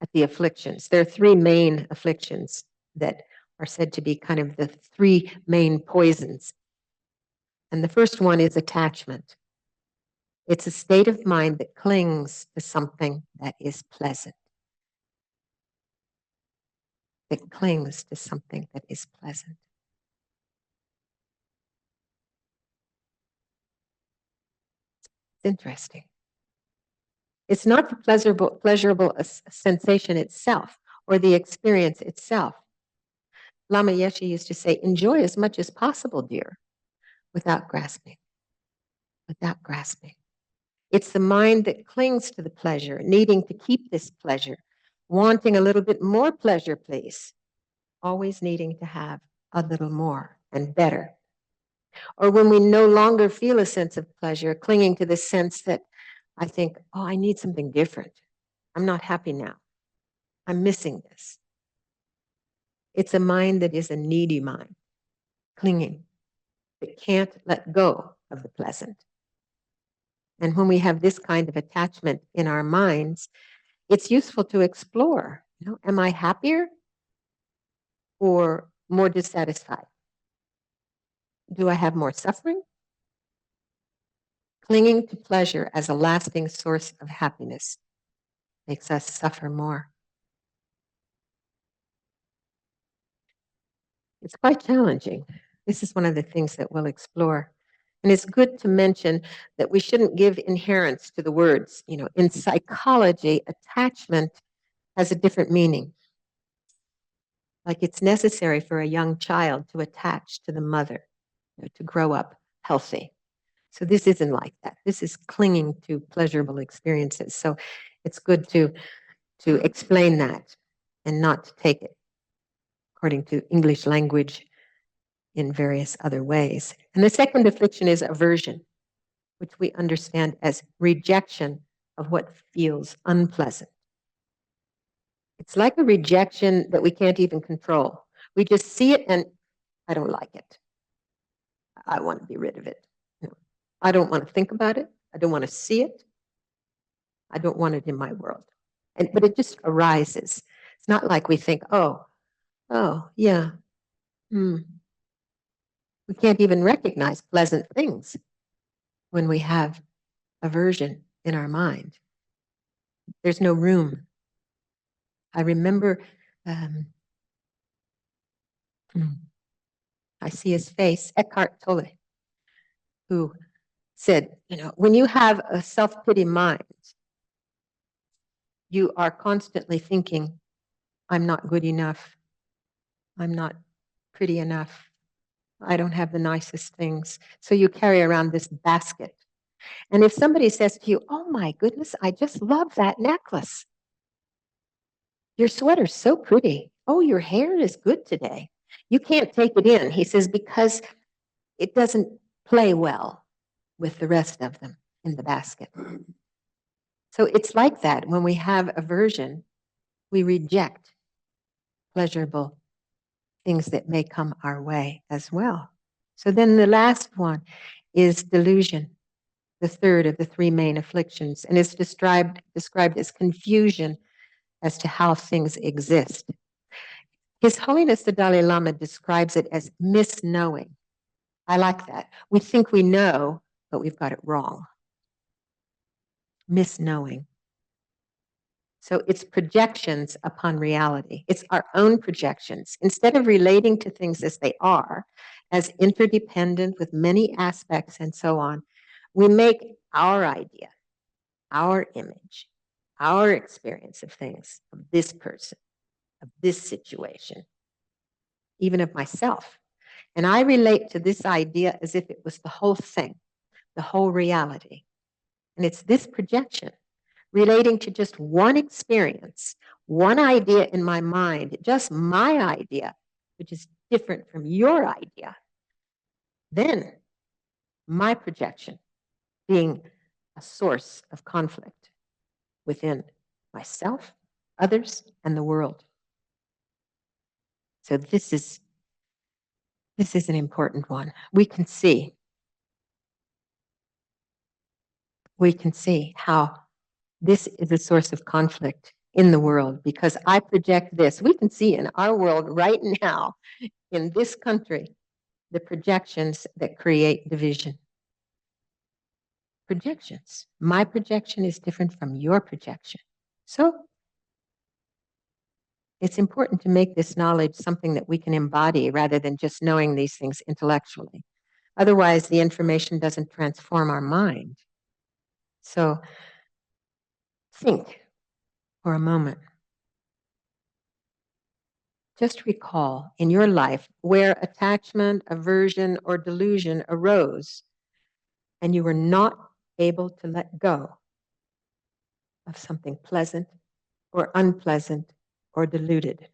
at the afflictions. There are three main afflictions that are said to be kind of the three main poisons. And the first one is attachment. It's a state of mind that clings to something that is pleasant. That clings to something that is pleasant. It's interesting. It's not the pleasurable sensation itself or the experience itself. Lama Yeshe used to say, enjoy as much as possible, dear, without grasping. Without grasping. It's the mind that clings to the pleasure, needing to keep this pleasure, wanting a little bit more pleasure, please, always needing to have a little more and better. Or when we no longer feel a sense of pleasure, clinging to the sense that I think, oh, I need something different. I'm not happy now. I'm missing this. It's a mind that is a needy mind, clinging, that can't let go of the pleasant. And when we have this kind of attachment in our minds, it's useful to explore, am I happier? Or more dissatisfied? Do I have more suffering? Clinging to pleasure as a lasting source of happiness makes us suffer more. It's quite challenging. This is one of the things that we'll explore. And it's good to mention that we shouldn't give inherence to the words. You know, in psychology, attachment has a different meaning. Like it's necessary for a young child to attach to the mother, to grow up healthy. So this isn't like that. This is clinging to pleasurable experiences. So it's good to explain that and not to take it according to English language in various other ways. And the second affliction is aversion, which we understand as rejection of what feels unpleasant. It's like a rejection that we can't even control. We just see it and I don't like it. I want to be rid of it. You know, I don't want to think about it. I don't want to see it. I don't want it in my world. But it just arises. It's not like we think, oh, yeah. We can't even recognize pleasant things when we have aversion in our mind. There's no room. I remember, I see his face, Eckhart Tolle, who said, you know, when you have a self-pity mind, you are constantly thinking, I'm not good enough. I'm not pretty enough. I don't have the nicest things. So you carry around this basket. And if somebody says to you, oh my goodness, I just love that necklace. Your sweater's so pretty. Oh, your hair is good today. You can't take it in, he says, because it doesn't play well with the rest of them in the basket. So it's like that. When we have aversion, we reject pleasurable things that may come our way as well. So then the last one is delusion, the third of the three main afflictions, and it's described as confusion as to how things exist. His Holiness the Dalai Lama describes it as misknowing. I like that. We think we know, but we've got it wrong. Misknowing. So it's projections upon reality. It's our own projections. Instead of relating to things as they are, as interdependent with many aspects and so on, we make our idea, our image, our experience of things, of this person, of this situation, even of myself. And I relate to this idea as if it was the whole thing, the whole reality. And it's this projection relating to just one experience, one idea in my mind, just my idea, which is different from your idea. Then my projection being a source of conflict within myself, others, and the world. So this is an important one. We can see how this is a source of conflict in the world because I project this. We can see in our world right now, in this country, the projections that create division. Projections. My projection is different from your projection. So it's important to make this knowledge something that we can embody rather than just knowing these things intellectually. Otherwise, the information doesn't transform our mind. So think for a moment. Just recall in your life where attachment, aversion, or delusion arose and you were not able to let go of something pleasant or unpleasant or deluded.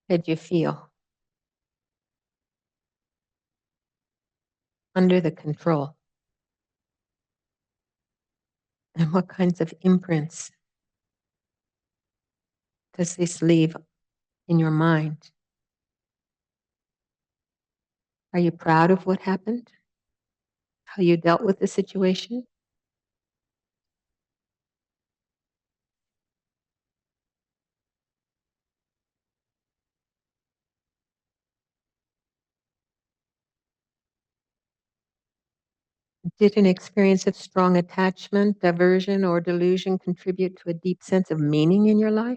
How did you feel? Under the control. And what kinds of imprints does this leave in your mind? Are you proud of what happened? How you dealt with the situation? Did an experience of strong attachment, aversion, or delusion contribute to a deep sense of meaning in your life?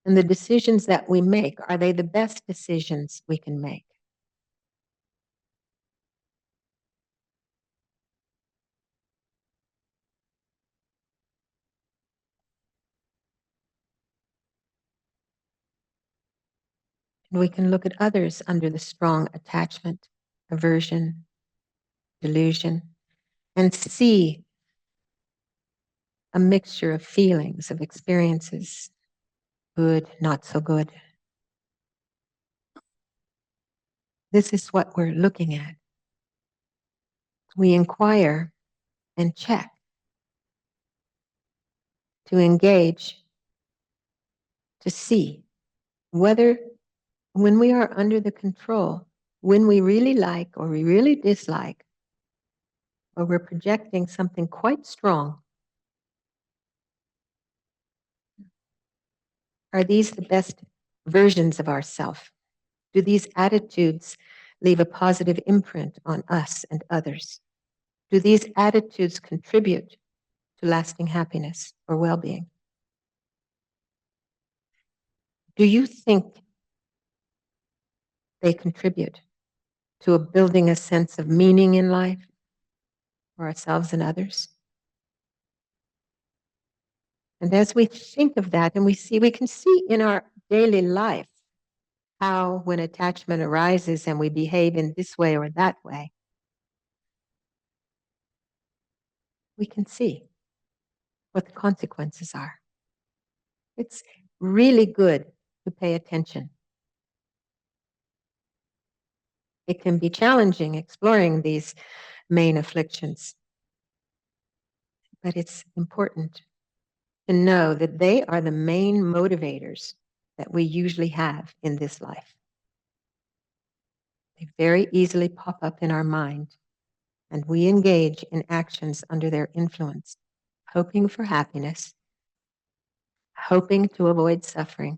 And the decisions that we make, are they the best decisions we can make? And we can look at others under the strong attachment, aversion, delusion, and see a mixture of feelings, of experiences, good, not so good. This is what we're looking at. We inquire and check to engage, to see whether when we are under the control, when we really like or we really dislike, or we're projecting something quite strong, are these the best versions of ourself? Do these attitudes leave a positive imprint on us and others? Do these attitudes contribute to lasting happiness or well-being? Do you think they contribute to building a sense of meaning in life for ourselves and others? And as we think of that and we can see in our daily life how when attachment arises and we behave in this way or that way, we can see what the consequences are. It's really good to pay attention. It can be challenging exploring these main afflictions, but it's important to know that they are the main motivators that we usually have in this life. They very easily pop up in our mind, and we engage in actions under their influence, hoping for happiness, hoping to avoid suffering.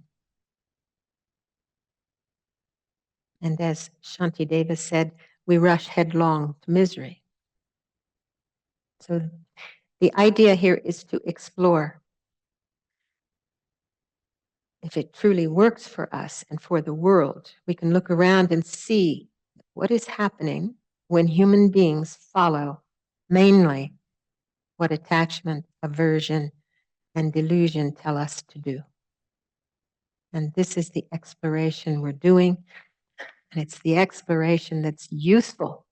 And as Shantideva said, we rush headlong to misery. So the idea here is to explore if it truly works for us and for the world. We can look around and see what is happening when human beings follow mainly what attachment, aversion, and delusion tell us to do. And this is the exploration we're doing, and it's the exploration that's useful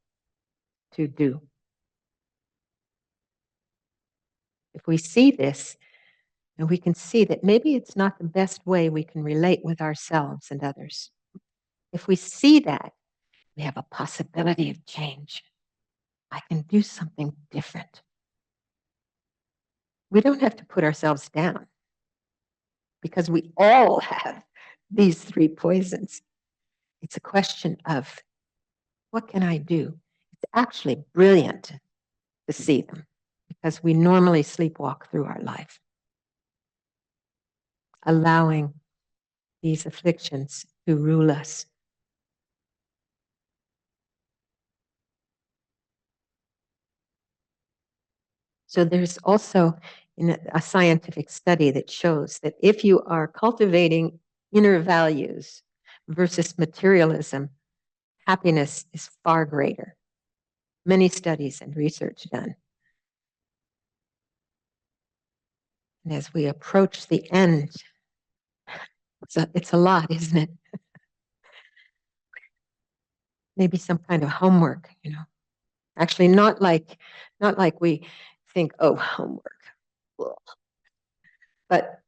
to do. If we see this, and we can see that maybe it's not the best way we can relate with ourselves and others. If we see that, we have a possibility of change. I can do something different. We don't have to put ourselves down because we all have these three poisons. It's a question of what can I do? It's actually brilliant to see them because we normally sleepwalk through our life, allowing these afflictions to rule us. So there's also a scientific study that shows that if you are cultivating inner values versus materialism, happiness is far greater. Many studies and research done. And as we approach the end, it's a lot, isn't it? Maybe some kind of homework, Actually, not like we think, oh, homework. Ugh. But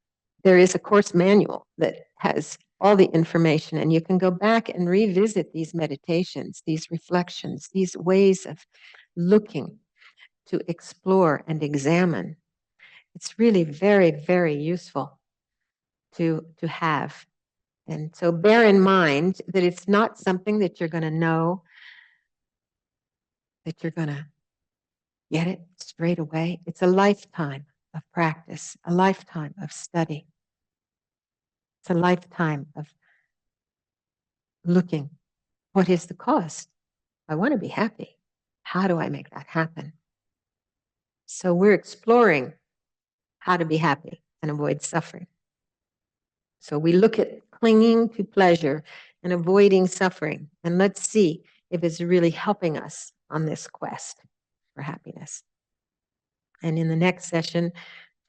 there is a course manual that has all the information, and you can go back and revisit these meditations, these reflections, these ways of looking to explore and examine It's really very, very useful to have. And so bear in mind that it's not something that you're going to know, that you're going to get it straight away. It's a lifetime of practice, a lifetime of study. It's a lifetime of looking, what is the cost? I want to be happy. How do I make that happen? So we're exploring how to be happy and avoid suffering. So we look at clinging to pleasure and avoiding suffering, and let's see if it's really helping us on this quest for happiness. And in the next session,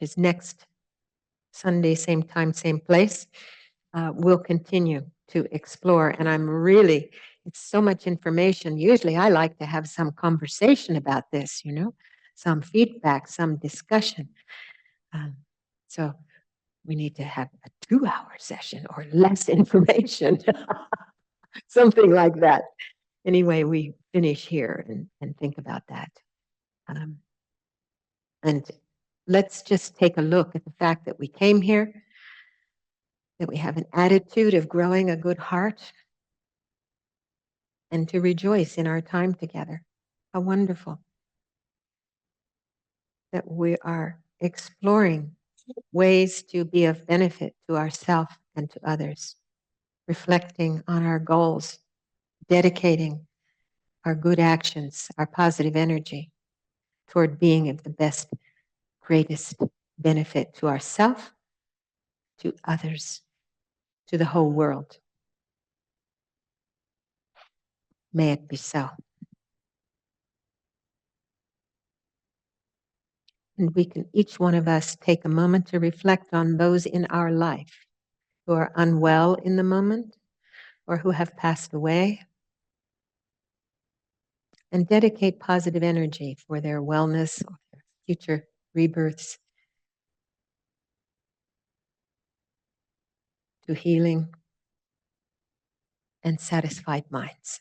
is next Sunday, same time, same place, we'll continue to explore. And it's so much information. Usually I like to have some conversation about this, some feedback, some discussion. So we need to have a 2-hour session or less information, something like that. Anyway, we finish here and think about that. And let's just take a look at the fact that we came here, that we have an attitude of growing a good heart, and to rejoice in our time together. How wonderful that we are exploring ways to be of benefit to ourselves and to others, reflecting on our goals, dedicating our good actions, our positive energy toward being of the best, greatest benefit to ourselves, to others, to the whole world. May it be so. And we can, each one of us, take a moment to reflect on those in our life who are unwell in the moment or who have passed away, and dedicate positive energy for their wellness or their future rebirths, to healing and satisfied minds.